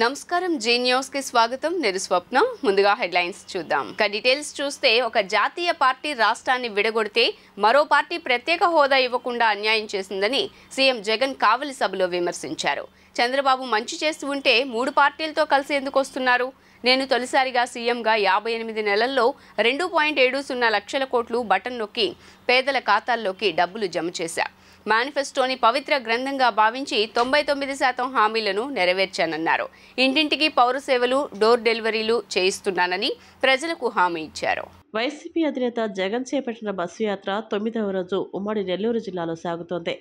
నమస్కారం G news కి స్వాగతం. నేను స్వప్న. ముందుగా హెడ్లైన్స్ చూద్దాం. డీటెయిల్స్ చూస్తే ఒక జాతీయ పార్టీ రాష్ట్రాన్ని విడగొడితే మరో పార్టీ ప్రత్యేక హోదా ఇవ్వకుండా అన్యాయం చేసిందని సీఎం జగన్ కావలి సభలో విమర్శించారు. చంద్రబాబు మంచి చేస్తూ ఉంటే 3 పార్టీలతో కలిసి ఎందుకు వస్తున్నారు? నేను తొలిసారిగా సీఎంగా 58 నెలల్లో 2.70 లక్షల కోట్లు బటన్ నొక్కి పేదల ఖాతాల్లోకి డబ్బులు జమ చేశా. మేనిఫెస్టోని పవిత్ర గ్రంథంగా భావించి 99% హామీలను నెరవేర్చానన్నారు. ఇంటింటికి పౌర సేవలు, డోర్ డెలివరీలు చేయిస్తున్నానని ప్రజలకు హామీ ఇచ్చారు. వైసీపీ అధినేత జగన్ చేపట్టిన బస్సు యాత్ర 9వ రోజు ఉమ్మడి నెల్లూరు జిల్లాలో సాగుతోంది.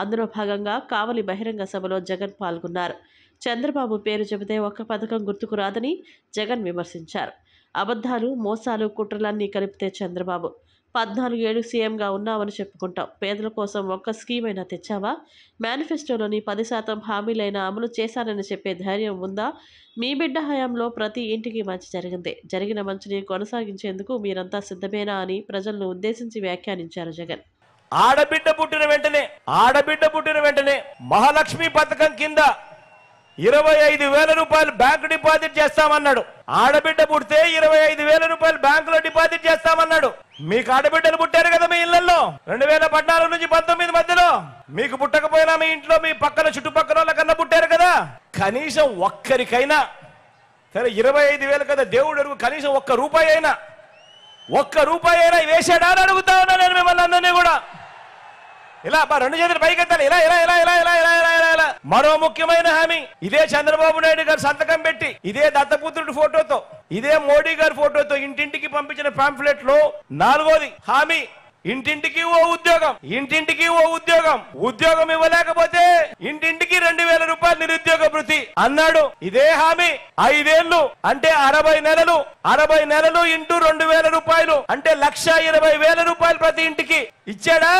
అందులో భాగంగా కావలి బహిరంగ సభలో జగన్ పాల్గొన్నారు. చంద్రబాబు పేరు చెబితే ఒక్క పథకం గుర్తుకు రాదని జగన్ విమర్శించారు. అబద్ధాలు, మోసాలు, కుట్రలన్నీ కలిపితే చంద్రబాబు 14 ఏళ్లు సీఎంగా ఉన్నామని చెప్పుకుంటాం. పేదల కోసం ఒక్క స్కీమ్ అయినా తెచ్చావా? మేనిఫెస్టోలోని 10% హామీలైనా అమలు చేశానని చెప్పే ధైర్యం ఉందా? మీ బిడ్డ హయాంలో ప్రతి ఇంటికి మంచి జరిగింది. జరిగిన మంచిని కొనసాగించేందుకు మీరంతా సిద్ధమేనా అని ప్రజలను ఉద్దేశించి వ్యాఖ్యానించారు జగన్. ఆడబిడ్డ పుట్టిన వెంటనే మహాలక్ష్మి పథకం కింద 25,000 రూపాయలు బ్యాంకు డిపాజిట్ చేస్తామన్నాడు. ఆడబిడ్డ పుడితే 25,000 రూపాయలు బ్యాంకులో డిపాజిట్ చేస్తామన్నాడు. మీకు ఆడబిడ్డలు పుట్టారు కదా మీ ఇళ్లలో 2014 నుంచి 19 మధ్యలో. మీకు పుట్టకపోయినా మీ ఇంట్లో మీ పక్కన చుట్టుపక్కల వాళ్ళ కన్నా పుట్టారు కదా. కనీసం ఒక్కరికైనా సరే 25,000 కదా దేవుడు, కనీసం ఒక్క రూపాయి అయినా వేసాడా అని అడుగుతా ఉన్నా నేను మిమ్మల్ని అందరినీ కూడా. ఇలా 2 చేతులు పైకెత్తాలి. ఇలా ఇలా ఇలా ఇలా ఇలా ఇలా ఇలా ఇలా. మరో ముఖ్యమైన హామీ, ఇదే చంద్రబాబు నాయుడు గారు సంతకం పెట్టి, ఇదే దత్తపుత్రుడి ఫోటోతో, ఇదే మోడీ గారి ఫోటోతో ఇంటింటికి పంపించిన పాంఫ్లెట్ లో 4వది హామీ, ఇంటింటికి ఓ ఉద్యోగం. ఉద్యోగం ఇవ్వలేకపోతే ఇంటింటికి 2,000 రూపాయలు నిరుద్యోగ భృతి అన్నాడు. ఇదే హామీ 5 ఏళ్లు అంటే 60 నెలలు. 60 నెలలు ఇంటూ 2,000 రూపాయలు అంటే 1,20,000 రూపాయలు ప్రతి ఇంటికి ఇచ్చాడా.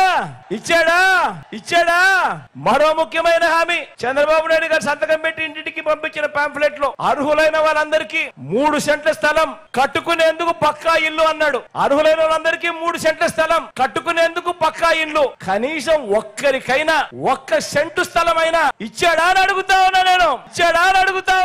మరో ముఖ్యమైన హామీ, చంద్రబాబు నాయుడు గారు సంతకం పెట్టి ఇంటింటికి పంపించిన పాంఫ్లెట్ లో అర్హులైన వాళ్ళందరికీ 3 సెంట్ల స్థలం కట్టుకునేందుకు పక్కా ఇల్లు అన్నాడు. అర్హులైన వాళ్ళందరికీ 3 సెంట్ల స్థలం కట్టుకునేందుకు పక్కా ఇల్లు. కనీసం ఒక్కరికైనా 1 సెంటు స్థలమైనా ఇచ్చాడా అని అడుగుతా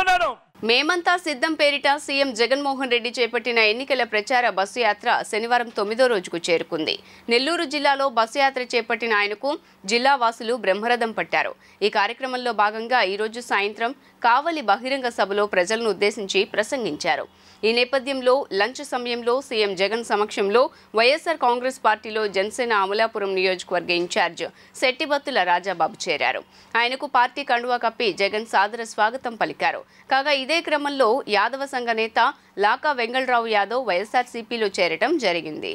ఉన్నాను. మేమంతా సిద్ధం పేరిట సీఎం జగన్మోహన్ రెడ్డి చేపట్టిన ఎన్నికల ప్రచార బస్సు యాత్ర శనివారం 9వ రోజుకు చేరుకుంది. నెల్లూరు జిల్లాలో బస్సు యాత్ర చేపట్టిన ఆయనకు జిల్లా వాసులు బ్రహ్మరథం పట్టారు. ఈ కార్యక్రమంలో భాగంగా ఈరోజు సాయంత్రం కావలి బహిరంగ సభలో ప్రజలను ఉద్దేశించి ప్రసంగించారు. ఈ నేపథ్యంలో లంచ్ సమయంలో సీఎం జగన్ సమక్షంలో వైఎస్ఆర్ కాంగ్రెస్ పార్టీలో జనసేన అమలాపురం నియోజకవర్గ ఇన్ఛార్జ్ శెట్టిబత్తుల రాజాబాబు చేరారు. ఆయనకు పార్టీ కండువా కప్పి జగన్ సాదర స్వాగతం పలికారు. కాగా ఇదే క్రమంలో యాదవ సంఘ నేత లాకా వెంగళరావు యాదవ్ వైఎస్ఆర్సీపీలో చేరటం జరిగింది.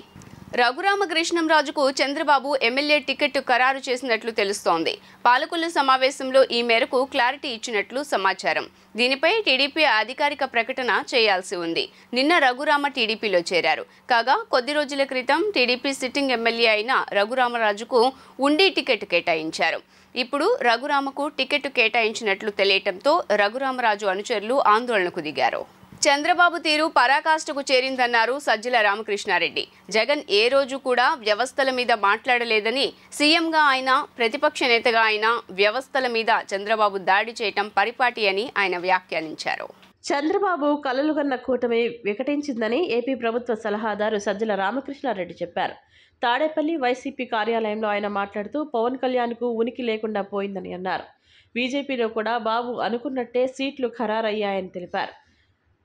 రఘురామకృష్ణంరాజుకు చంద్రబాబు ఎమ్మెల్యే టికెట్ ఖరారు చేసినట్లు తెలుస్తోంది. పాలకుల సమావేశంలో ఈ మేరకు క్లారిటీ ఇచ్చినట్లు సమాచారం. దీనిపై టీడీపీ అధికారిక ప్రకటన చేయాల్సి ఉంది. నిన్న రఘురామ టీడీపీలో చేరారు. కాగా కొద్ది రోజుల క్రితం టీడీపీ సిట్టింగ్ ఎమ్మెల్యే అయిన రఘురామరాజుకు ఉండి టికెట్ కేటాయించారు. ఇప్పుడు రఘురామకు టికెట్ కేటాయించినట్లు తెలియటంతో రఘురామరాజు అనుచరులు ఆందోళనకు దిగారు. చంద్రబాబు తీరు పరాకాష్ఠకు చేరిందన్నారు సజ్జల రామకృష్ణారెడ్డి. జగన్ ఏ రోజు కూడా వ్యవస్థల మీద మాట్లాడలేదని, సీఎంగా ఆయన, ప్రతిపక్ష నేతగా ఆయన వ్యవస్థల మీద చంద్రబాబు దాడి చేయటం పరిపాటి అని ఆయన వ్యాఖ్యానించారు. చంద్రబాబు కలలుగన్న కూటమి వికటించిందని ఏపీ ప్రభుత్వ సలహాదారు సజ్జల రామకృష్ణారెడ్డి చెప్పారు. తాడేపల్లి వైసీపీ కార్యాలయంలో ఆయన మాట్లాడుతూ పవన్ కళ్యాణ్కు ఉనికి లేకుండా పోయిందని అన్నారు. బీజేపీలో కూడా బాబు అనుకున్నట్టే సీట్లు ఖరారయ్యాయని తెలిపారు.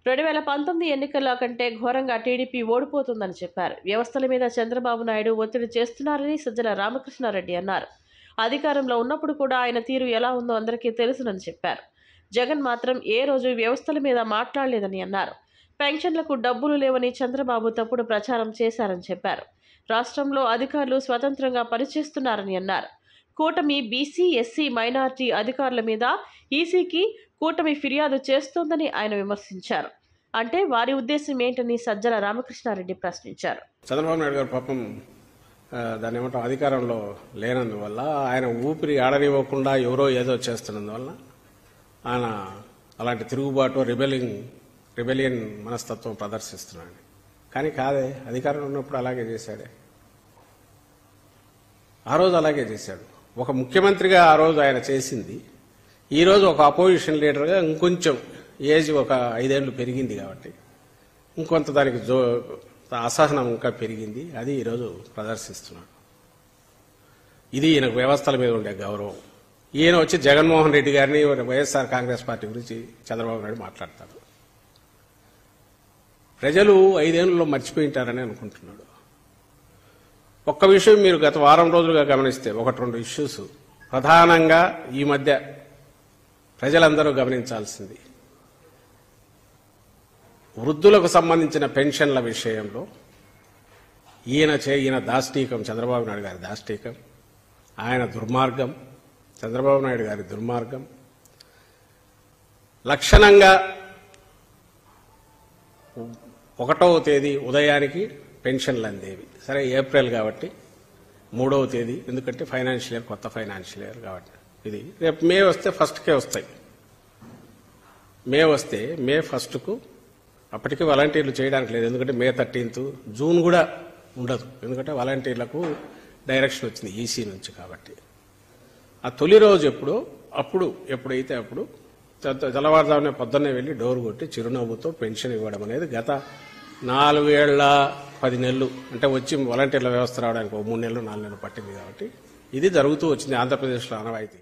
2019 ఎన్నికల కంటే ఘోరంగా టీడీపీ ఓడిపోతుందని చెప్పారు. వ్యవస్థల మీద చంద్రబాబు నాయుడు ఒత్తిడి చేస్తున్నారని సజ్జల రామకృష్ణారెడ్డి అన్నారు. అధికారంలో ఉన్నప్పుడు కూడా ఆయన తీరు ఎలా ఉందో అందరికీ తెలుసునని చెప్పారు. జగన్ మాత్రం ఏ రోజు వ్యవస్థల మీద మాట్లాడలేదని అన్నారు. పెన్షన్లకు డబ్బులు లేవని చంద్రబాబు తప్పుడు ప్రచారం చేశారని చెప్పారు. రాష్ట్రంలో అధికారులు స్వతంత్రంగా పనిచేస్తున్నారని అన్నారు. కూటమి బీసీ, ఎస్సీ, మైనారిటీ అధికారుల మీద ఈసీకి కూటమి ఫిర్యాదు చేస్తోందని ఆయన విమర్శించారు. అంటే వారి ఉద్దేశం ఏంటని సజ్జల రామకృష్ణారెడ్డి ప్రశ్నించారు. చంద్రబాబు నాయుడు గారు పాపం దాన్ని ఏమంటాం అధికారంలో లేనందువల్ల, ఆయన ఊపిరి ఆడనివ్వకుండా ఎవరో ఏదో చేస్తున్నందువల్ల ఆయన అలాంటి తిరుగుబాటు రిబెలియన్ మనస్తత్వం ప్రదర్శిస్తున్నాడు. కానీ కాదే, అధికారంలో ఉన్నప్పుడు అలాగే చేశాడే. ఆ రోజు అలాగే చేశాడు. ఒక ముఖ్యమంత్రిగా ఆ రోజు ఆయన చేసింది ఈరోజు ఒక అపోజిషన్ లీడర్గా ఇంకొంచెం ఏజ్ ఒక 5 ఏళ్ళు పెరిగింది కాబట్టి ఇంకొంత దానికి అసహనం ఇంకా పెరిగింది. అది ఈరోజు ప్రదర్శిస్తున్నాడు. ఇది ఈయనకు వ్యవస్థల మీద ఉండే గౌరవం. ఈయన వచ్చి జగన్మోహన్ రెడ్డి గారిని, వైఎస్ఆర్ కాంగ్రెస్ పార్టీ గురించి చంద్రబాబు నాయుడు మాట్లాడతాడు. ప్రజలు 5 ఏళ్లలో మర్చిపోయింటారని అనుకుంటున్నాడు. ఒక్క విషయం మీరు గత వారం రోజులుగా గమనిస్తే 1-2 ఇష్యూస్ ప్రధానంగా ఈ మధ్య ప్రజలందరూ గమనించాల్సింది, వృద్ధులకు సంబంధించిన పెన్షన్ల విషయంలో ఈయన దాష్టీకం, చంద్రబాబు నాయుడు గారి దాష్టీకం, ఆయన దుర్మార్గం, చంద్రబాబు నాయుడు గారి దుర్మార్గం. లక్షణంగా 1వ తేదీ ఉదయానికి పెన్షన్లు అందేవి. సరే ఏప్రిల్ కాబట్టి 3వ తేదీ, ఎందుకంటే ఫైనాన్షియల్ ఇయర్, కొత్త ఫైనాన్షియల్ ఇయర్ కాబట్టి ఇది రేపు మే వస్తే ఫస్ట్కే వస్తాయి. మే వస్తే మే ఫస్ట్కు అప్పటికి వాలంటీర్లు చేయడానికి లేదు, ఎందుకంటే మే 13th, జూన్ కూడా ఉండదు, ఎందుకంటే వాలంటీర్లకు డైరెక్షన్ వచ్చింది ఈసీ నుంచి. కాబట్టి ఆ తొలి రోజు ఎప్పుడైతే అప్పుడు తెల్లవారుజామునే పొద్దున్నే వెళ్ళి డోర్ కొట్టి చిరునవ్వుతో పెన్షన్ ఇవ్వడం అనేది గత 4 ఏళ్ల 10 నెలలు, అంటే వచ్చి వాలంటీర్ల వ్యవస్థ రావడానికి 3 నెలలు 4 నెలలు పట్టింది. కాబట్టి ఇది జరుగుతూ వచ్చింది ఆంధ్రప్రదేశ్లో ఆనవాయితీ.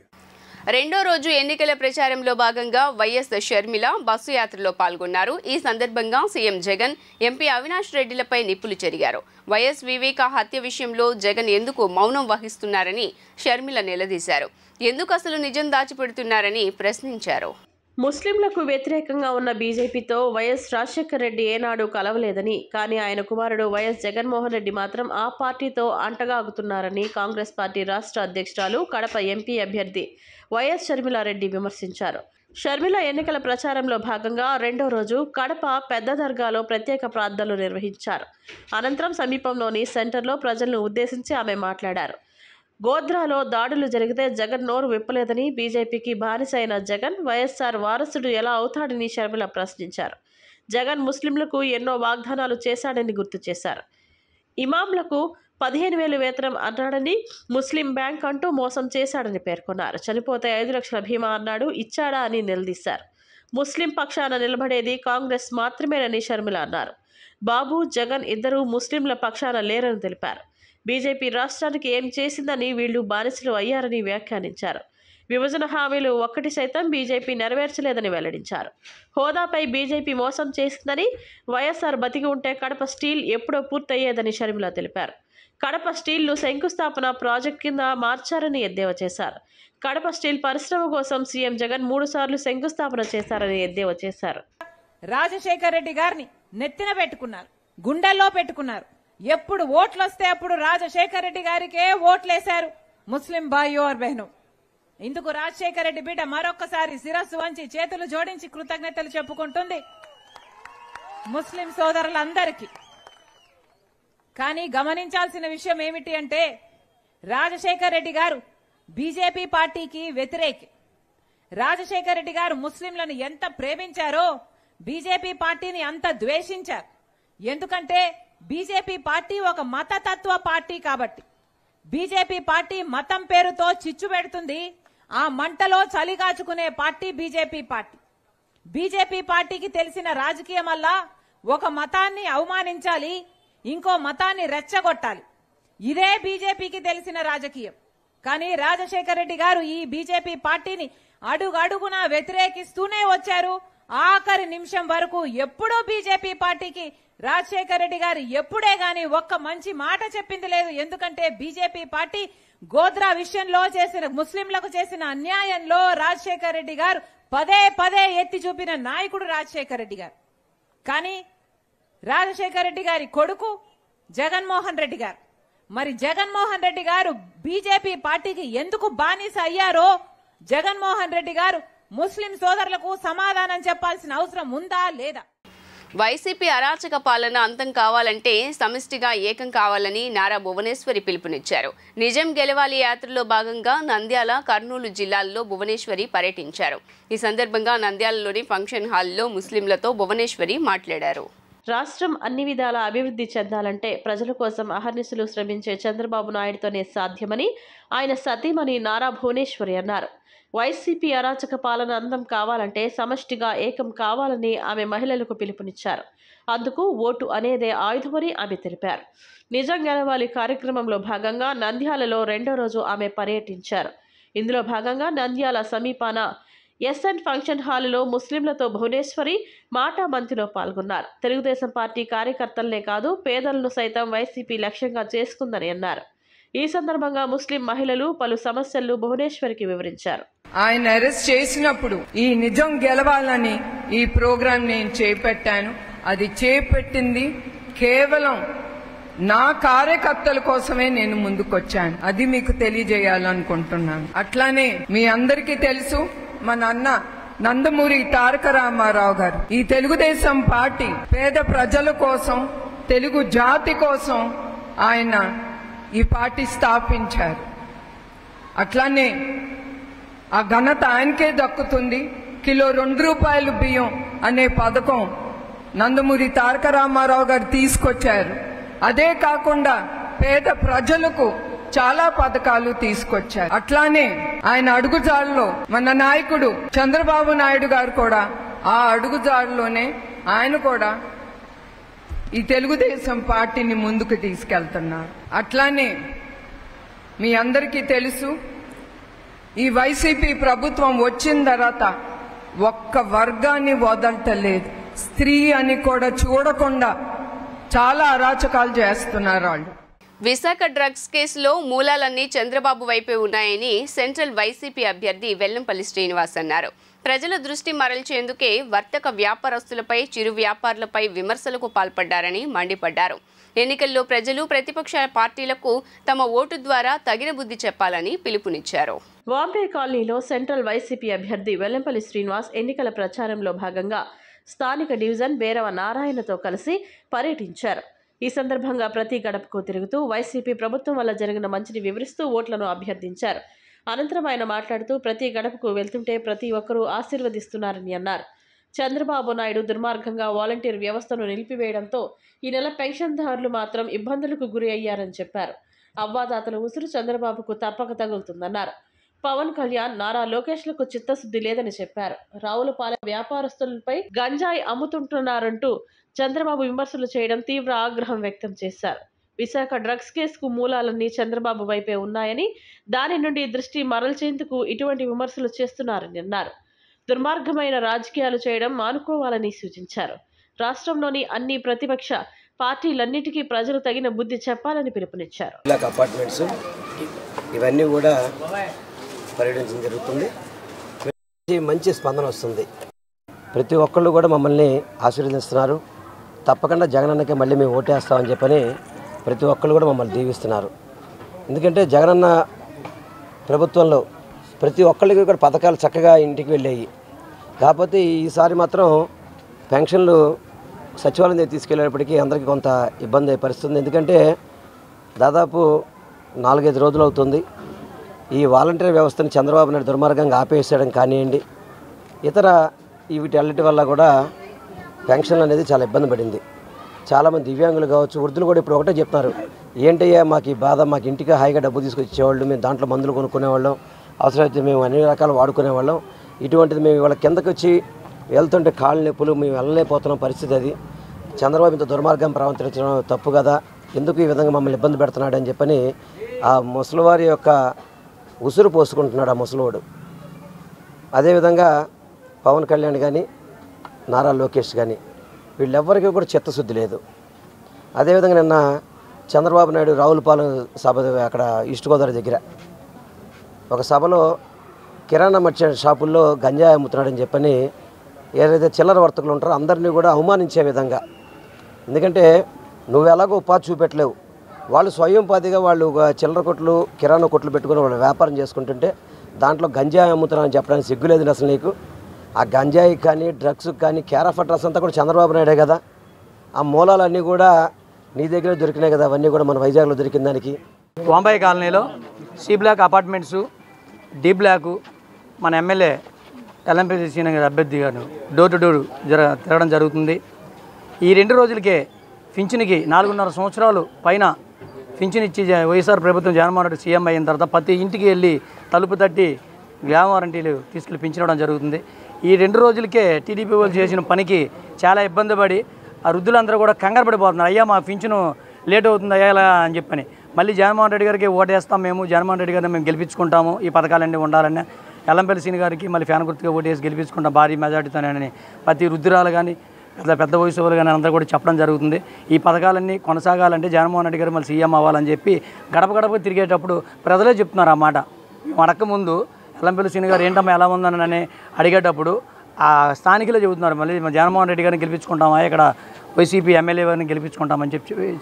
రెండో రోజు ఎన్నికల ప్రచారంలో భాగంగా వైఎస్ షర్మిల బస్సు యాత్రలో పాల్గొన్నారు. ఈ సందర్భంగా సీఎం జగన్, ఎంపీ అవినాష్ రెడ్డిలపై నిప్పులు చెరిగారు. వైఎస్ వివేక హత్య విషయంలో జగన్ ఎందుకు మౌనం వహిస్తున్నారని షర్మిల నిలదీశారు. ఎందుకు అసలు నిజం దాచిపెడుతున్నారని ప్రశ్నించారు. ముస్లింలకు వ్యతిరేకంగా ఉన్న బీజేపీతో వైఎస్ రాజశేఖర రెడ్డి ఏనాడు కలవలేదని, కానీ ఆయన కుమారుడు వైఎస్ జగన్మోహన్ రెడ్డి మాత్రం ఆ పార్టీతో అంటగాగుతున్నారని కాంగ్రెస్ పార్టీ రాష్ట్ర అధ్యక్షురాలు, కడప ఎంపీ అభ్యర్థి వైఎస్ షర్మిలారెడ్డి విమర్శించారు. షర్మిల ఎన్నికల ప్రచారంలో భాగంగా రెండో రోజు కడప పెద్ద దర్గాలో ప్రత్యేక ప్రార్థనలు నిర్వహించారు. అనంతరం సమీపంలోని సెంటర్లో ప్రజలను ఉద్దేశించి ఆమె మాట్లాడారు. గోధ్రాలో దాడులు జరిగితే జగన్ నోరు విప్పలేదని, బీజేపీకి బానిస అయిన జగన్ వైఎస్ఆర్ వారసుడు ఎలా అవుతాడని షర్మిల ప్రశ్నించారు. జగన్ ముస్లింలకు ఎన్నో వాగ్దానాలు చేశాడని గుర్తు చేశారు. ఇమాంలకు 15,000 వేతనం అన్నాడని, ముస్లిం బ్యాంక్ అంటూ మోసం చేశాడని పేర్కొన్నారు. చనిపోతే 5 లక్షల బీమా అన్నాడు, ఇచ్చాడా అని నిలదీశారు. ముస్లిం పక్షాన నిలబడేది కాంగ్రెస్ మాత్రమేనని షర్మిల అన్నారు. బాబు, జగన్ ఇద్దరూ ముస్లింల పక్షాన లేరని తెలిపారు. బీజేపీ రాష్ట్రానికి ఏం చేసిందని, వీళ్లు బానిసలు అయ్యారని వ్యాఖ్యానించారు. విభజన హామీలు ఒక్కటి సైతం బీజేపీ నెరవేర్చలేదని వెల్లడించారు. హోదాపై బీజేపీ మోసం చేసిందని, వైఎస్ఆర్ బతికి ఉంటే కడప స్టీల్ ఎప్పుడో పూర్తయ్యేదని షర్మిల తెలిపారు. కడప స్టీల్ను శంకుస్థాపన ప్రాజెక్ట్ కింద మార్చారని ఎద్దేవా చేశారు. కడప స్టీల్ పరిశ్రమ కోసం సీఎం జగన్ 3 సార్లు శంకుస్థాపన చేశారని ఎద్దేవా చేశారు. రాజశేఖర రెడ్డి గారిని నెత్తిన పెట్టుకున్నారు, గుండెల్లో పెట్టుకున్నారు. ఎప్పుడు ఓట్లు వస్తే అప్పుడు రాజశేఖర రెడ్డి గారికే ఓట్లేశారు ముస్లిం భాయో और బహనో. ఇందుకు రాజశేఖర రెడ్డి బిడ్డ మరొక్కసారి శిరస్సు వంచి చేతులు జోడించి కృతజ్ఞతలు చెప్పుకుంటుంది ముస్లిం సోదరులందరికీ. కానీ గమనించాల్సిన విషయం ఏమిటి అంటే, రాజశేఖర రెడ్డి గారు బీజేపీ పార్టీకి వ్యతిరేకి. రాజశేఖర రెడ్డి గారు ముస్లింలను ఎంత ప్రేమించారో బీజేపీ పార్టీని అంత ద్వేషించారు. ఎందుకంటే బీజేపీ పార్టీ ఒక మతతత్వ పార్టీ కాబట్టి. బీజేపీ పార్టీ మతం పేరుతో చిచ్చు పెడుతుంది, ఆ మంటలో చలిగాచుకునే పార్టీ బీజేపీ పార్టీ. బీజేపీ పార్టీకి తెలిసిన రాజకీయం వల్ల ఒక మతాన్ని అవమానించాలి, ఇంకో మతాన్ని రెచ్చగొట్టాలి. ఇదే బీజేపీకి తెలిసిన రాజకీయం. కానీ రాజశేఖర రెడ్డి గారు ఈ బీజేపీ పార్టీని అడుగడుగునా వ్యతిరేకిస్తూనే వచ్చారు. ఆఖరి నిమిషం వరకు ఎప్పుడూ బీజేపీ పార్టీకి రాజశేఖర రెడ్డి గారు ఎప్పుడే గాని ఒక్క మంచి మాట చెప్పింది లేదు. ఎందుకంటే బీజేపీ పార్టీ గోధ్రా విషయంలో ముస్లింలకు చేసిన అన్యాయంలో రాజశేఖర రెడ్డి గారు పదే ఎత్తి చూపిన నాయకుడు రాజశేఖర రెడ్డి గారు. కానీ రాజశేఖర రెడ్డి గారి కొడుకు జగన్మోహన్ రెడ్డి గారు, మరి జగన్మోహన్ రెడ్డి గారు బీజేపీ పార్టీకి ఎందుకు బానిస అయ్యారో జగన్మోహన్ రెడ్డి గారు ముస్లిం సోదరులకు సమాధానం చెప్పాల్సిన అవసరం ఉందా లేదా? వైసీపీ అరాచక పాలన అంతం కావాలంటే సమిష్టిగా ఏకం కావాలని నారా భువనేశ్వరి పిలుపునిచ్చారు. నిజం గెలవాలి యాత్రలో భాగంగా నంద్యాల, కర్నూలు జిల్లాల్లో భువనేశ్వరి పర్యటించారు. ఈ సందర్భంగా నంద్యాలలోని ఫంక్షన్ హాల్లో ముస్లింలతో భువనేశ్వరి మాట్లాడారు. రాష్ట్రం అన్ని విధాల అభివృద్ధి చెందాలంటే ప్రజల కోసం అహర్నిశలు శ్రమించే చంద్రబాబు నాయుడుతోనే సాధ్యమని ఆయన సతీమణి నారా భువనేశ్వరి అన్నారు. వైసీపీ అరాచక పాలన అందం కావాలంటే సమష్టిగా ఏకం కావాలని ఆమె మహిళలకు పిలుపునిచ్చారు. అందుకు ఓటు అనేదే ఆయుధమని ఆమె తెలిపారు. నిజం గెలవాలి కార్యక్రమంలో భాగంగా నంద్యాలలో 2వ రోజు ఆమె పర్యటించారు. ఇందులో భాగంగా నంద్యాల సమీపాన ఎస్ఎన్ ఫంక్షన్ హాలులో ముస్లింలతో భువనేశ్వరి మాటామంతిలో పాల్గొన్నారు. తెలుగుదేశం పార్టీ కార్యకర్తలనే కాదు పేదలను సైతం వైసీపీ లక్ష్యంగా చేసుకుందని అన్నారు. ఈ సందర్భంగా ముస్లిం మహిళలు పలు సమస్యలను భువనేశ్వరికి వివరించారు. ఆయన అరెస్ట్ చేసినప్పుడు ఈ నిజం గెలవాలని ఈ ప్రోగ్రాం నేను చేపట్టాను. అది చేపట్టింది కేవలం నా కార్యకర్తల కోసమే నేను ముందుకొచ్చాను. అది మీకు తెలియజేయాలనుకుంటున్నాను. అట్లానే మీ అందరికీ తెలుసు, మన అన్న నందమూరి తారక రామారావు గారు ఈ తెలుగుదేశం పార్టీ పేద ప్రజల కోసం, తెలుగు జాతి కోసం ఆయన ఈ పార్టీ స్థాపించారు. అట్లానే ఆ ఘనత ఆయనకే దక్కుతుంది. కిలో 2 రూపాయలు బియ్యం అనే పథకం నందమూరి తారక రామారావు గారు తీసుకొచ్చారు. అదే కాకుండా పేద ప్రజలకు చాలా పథకాలు తీసుకొచ్చారు. అట్లానే ఆయన అడుగుజాడలో మన నాయకుడు చంద్రబాబు నాయుడు గారు కూడా ఆ అడుగుజాడలోనే ఆయన కూడా ఈ తెలుగుదేశం పార్టీని ముందుకు తీసుకెళ్తున్నారు. అట్లానే మీ అందరికీ తెలుసు, ఈ వైసీపీ ప్రభుత్వం వచ్చిన తర్వాత ఒక్క వర్గాన్ని వదలటలేదు. స్త్రీ అని కూడా చూడకుండా చాలా అరాచకాలు చేస్తున్నారు వాళ్ళు. విశాఖ డ్రగ్స్ కేసులో మూలాలన్నీ చంద్రబాబు వైపే ఉన్నాయని సెంట్రల్ వైసీపీ అభ్యర్థి వెల్లంపల్లి శ్రీనివాస్ అన్నారు. ప్రజల దృష్టి మరల్చేందుకే వర్తక వ్యాపారస్తులపై, చిరు వ్యాపారులపై విమర్శలకు పాల్పడ్డారని మండిపడ్డారు. ఎన్నికల్లో ప్రజలు ప్రతిపక్ష పార్టీలకు తమ ఓటు ద్వారా తగిన బుద్ధి చెప్పాలని పిలుపునిచ్చారు. వాంబే కాలనీలో సెంట్రల్ వైసీపీ అభ్యర్థి వెల్లంపల్లి శ్రీనివాస్ ఎన్నికల ప్రచారంలో భాగంగా స్థానిక డివిజన్ బేరవ నారాయణతో కలిసి పర్యటించారు. ఈ సందర్భంగా ప్రతి గడపకు తిరుగుతూ వైసీపీ ప్రభుత్వం వల్ల జరిగిన మంచిని వివరిస్తూ ఓట్లను అభ్యర్థించారు. అనంతరం ఆయన మాట్లాడుతూ ప్రతి గడపకు వెళ్తుంటే ప్రతి ఒక్కరూ ఆశీర్వదిస్తున్నారని అన్నారు. చంద్రబాబు నాయుడు దుర్మార్గంగా వాలంటీర్ వ్యవస్థను నిలిపివేయడంతో ఈ నెల పెన్షన్దారులు మాత్రం ఇబ్బందులకు గురి అయ్యారని చెప్పారు. అవ్వాదాతల ఉసురు చంద్రబాబుకు తప్పక తగులుతుందన్నారు. పవన్ కళ్యాణ్, నారా లోకేష్లకు చిత్తశుద్ధి లేదని చెప్పారు. రావులపాలెం వ్యాపారస్తులపై గంజాయి అమ్ముతుంటున్నారంటూ చంద్రబాబు విమర్శలు చేయడం తీవ్ర ఆగ్రహం వ్యక్తం చేశారు. విశాఖ డ్రగ్స్ కేసుకు మూలాలన్నీ చంద్రబాబు వైపే ఉన్నాయని, దాని నుండి దృష్టి మరల్చేందుకు ఇటువంటి విమర్శలు చేస్తున్నారని అన్నారు. దుర్మార్గమైన రాజకీయాలు చేయడం మానుకోవాలని సూచించారు. రాష్ట్రంలోని అన్ని ప్రతిపక్ష పార్టీలన్నిటికీ ప్రజలు తగిన బుద్ధి చెప్పాలని పిలుపునిచ్చారు. అపార్ట్మెంట్స్ ఇవన్నీ కూడా పర్యటించడం జరుగుతుంది. మంచి స్పందన వస్తుంది. ప్రతి ఒక్కళ్ళు కూడా మమ్మల్ని ఆశీర్వదిస్తున్నారు. తప్పకుండా జగనన్నకే మళ్ళీ మేము ఓటేస్తామని చెప్పని ప్రతి ఒక్కళ్ళు కూడా మమ్మల్ని దీవిస్తున్నారు. ఎందుకంటే జగనన్న ప్రభుత్వంలో ప్రతి ఒక్కళ్ళకి కూడా పథకాలు చక్కగా ఇంటికి వెళ్ళాయి. కాకపోతే ఈసారి మాత్రం పెన్షన్లు సచివాలయం దగ్గర తీసుకెళ్ళేటప్పటికీ అందరికీ కొంత ఇబ్బంది పరిస్థితుంది. ఎందుకంటే దాదాపు 4-5 రోజులు అవుతుంది. ఈ వాలంటీర్ వ్యవస్థను చంద్రబాబు నాయుడు దుర్మార్గంగా ఆపేసేయడం కానివ్వండి, ఇతర వీటన్నిటి వల్ల కూడా పెన్షన్ అనేది చాలా ఇబ్బంది పడింది. చాలామంది దివ్యాంగులు కావచ్చు, వృద్ధులు కూడా ఇప్పుడు ఒకటే చెప్తున్నారు, ఏంటయ్యా మాకు ఈ బాధ, మాకు ఇంటికి హాయిగా డబ్బు తీసుకొచ్చి ఇచ్చేవాళ్ళు, మేము దాంట్లో మందులు కొనుక్కునేవాళ్ళం, అవసరమైతే మేము అన్ని రకాలు వాడుకునేవాళ్ళం. ఇటువంటిది మేము ఇవాళ కిందకి వచ్చి వెళ్తుంటే కాళ్ళు నొప్పులు, మేము వెళ్ళలేకపోతున్న పరిస్థితి. అది చంద్రబాబు ఇంత దుర్మార్గం ప్రవర్తించడం తప్పు కదా, ఎందుకు ఈ విధంగా మమ్మల్ని ఇబ్బంది పెడుతున్నాడు అని చెప్పని ఆ ముసలివారి యొక్క ఉసురు పోసుకుంటున్నాడు ఆ ముసలివాడు. అదేవిధంగా పవన్ కళ్యాణ్ కానీ, నారా లోకేష్ కానీ వీళ్ళెవ్వరికీ కూడా చిత్తశుద్ధి లేదు. అదేవిధంగా నిన్న చంద్రబాబు నాయుడు రావులపాలెం సభ అక్కడ ఈస్ట్ గోదావరి దగ్గర ఒక సభలో కిరాణా మర్చెంట్ షాపుల్లో గంజాయి అమ్ముతున్నాడని చెప్పని ఏదైతే చిల్లర వర్తకులు ఉంటారో అందరినీ కూడా అవమానించే విధంగా, ఎందుకంటే నువ్వు ఎలాగో ఉపాధి చూపెట్టలేవు, వాళ్ళు స్వయం ఉపాధిగా వాళ్ళు చిల్లర కొట్లు, కిరాణా కొట్లు పెట్టుకుని వాళ్ళు వ్యాపారం చేసుకుంటుంటే దాంట్లో గంజాయి అమ్ముతున్నారని చెప్పడానికి సిగ్గులేదు అసలు నీకు. ఆ గంజాయి కానీ, డ్రగ్స్ కానీ, కేర్ ఆఫ్ అడ్రస్ అంతా కూడా చంద్రబాబు నాయుడే కదా. ఆ మూలాలన్నీ కూడా నీ దగ్గర దొరికినాయి కదా, అవన్నీ కూడా మన వైజాగ్లో దొరికిన దానికి. వాంబాయి కాలనీలో C block apartments, D block మన ఎమ్మెల్యే వెల్లంపల్లి శ్రీనివాస్ అభ్యర్థి గారు డోర్ టు డోర్ తిరగడం జరుగుతుంది. ఈ 2 రోజులకే పింఛన్కి 4.5 సంవత్సరాలు పైన పింఛన్ ఇచ్చి వైఎస్ఆర్ ప్రభుత్వం జగన్మోహన్ రెడ్డి సీఎం అయిన తర్వాత ప్రతి ఇంటికి వెళ్ళి తలుపు తట్టి గ్రామ వారంటీలు తీసుకెళ్ళి పింఛనడం జరుగుతుంది. ఈ 2 రోజులకే టీడీపీ వాళ్ళు చేసిన పనికి చాలా ఇబ్బంది పడి ఆ వృద్ధులందరూ కూడా కంగారు పడిపోతున్నారు. అయ్యా మా పింఛను లేట్ అవుతుంది అయ్యా అని చెప్పని. మళ్ళీ జగన్మోహన్ రెడ్డి గారికి ఓటేస్తాం, మేము జగన్మోహన్ రెడ్డి గారిని మేము గెలిపించుకుంటాము, ఈ పథకాలన్నీ ఉండాలని ఎల్లంపల్లి శ్రీని గారికి మళ్ళీ ఫ్యాన్ గుర్తుగా ఓటేసి గెలిపించుకుంటాం భారీ మెజార్టీతోనే ప్రతి వృద్ధురాలు కానీ అట్లా పెద్ద వయసు వాళ్ళు కానీ అందరూ కూడా చెప్పడం జరుగుతుంది. ఈ పథకాలన్నీ కొనసాగాలంటే జగన్మోహన్ రెడ్డి గారు మళ్ళీ సీఎం అవ్వాలని చెప్పి గడప గడప తిరిగేటప్పుడు ప్రజలే చెప్తున్నారు ఆ మాట. అడక్కముందు ఎల్లంపల్లి శ్రీని గారు ఏంటమ్మా ఎలా ఉందని అడిగేటప్పుడు ఆ స్థానికులే చెబుతున్నారు మళ్ళీ జగన్మోహన్ రెడ్డి గారిని గెలిపించుకుంటామా, ఇక్కడ వైసీపీ ఎమ్మెల్యే గారిని గెలిపించుకుంటామని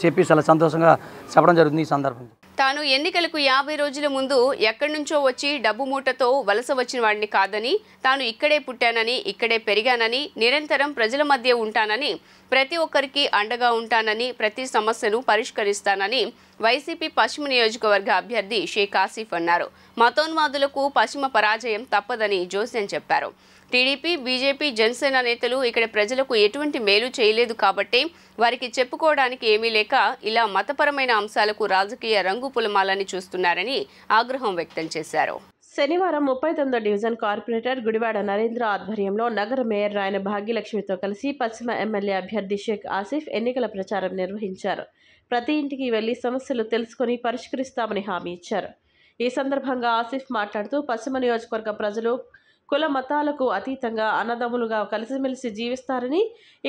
చెప్పి చాలా సంతోషంగా చెప్పడం జరుగుతుంది. ఈ సందర్భంగా తాను ఎన్నికలకు 50 రోజుల ముందు ఎక్కడి నుంచో వచ్చి డబ్బు మూటతో వలస వచ్చిన వాడిని కాదని, తాను ఇక్కడే పుట్టానని, ఇక్కడే పెరిగానని, నిరంతరం ప్రజల మధ్య ఉంటానని, ప్రతి ఒక్కరికి అండగా ఉంటానని, ప్రతి సమస్యను పరిష్కరిస్తానని వైసీపీ పశ్చిమ నియోజకవర్గ అభ్యర్థి షేక్ ఆసిఫ్ అన్నారు. మతోన్మాదులకు పశ్చిమ పరాజయం తప్పదని జోస్యం చెప్పారు. టీడీపీ, బీజేపీ, జనసేన నేతలు ఇక్కడ ప్రజలకు ఎటువంటి మేలు చేయలేదు కాబట్టి వారికి చెప్పుకోవడానికి ఏమీ లేక ఇలా మతపరమైన అంశాలకు రాజకీయ రంగు పులమాలని చూస్తున్నారని ఆగ్రహం వ్యక్తం చేశారు. శనివారం 39వ డివిజన్ కార్పొరేటర్ గుడివాడ నరేంద్ర ఆధ్వర్యంలో నగర మేయర్ రాయన భాగ్యలక్ష్మితో కలిసి పశ్చిమ ఎమ్మెల్యే అభ్యర్థి షేక్ ఆసిఫ్ ఎన్నికల ప్రచారం నిర్వహించారు. ప్రతి ఇంటికి వెళ్లి సమస్యలు తెలుసుకుని పరిష్కరిస్తామని హామీ ఇచ్చారు. ఈ సందర్భంగా ఆసిఫ్ మాట్లాడుతూ పశ్చిమ నియోజకవర్గ ప్రజలు కుల మతాలకు అతీతంగా అన్నదమ్ములుగా కలిసిమెలిసి జీవిస్తారని,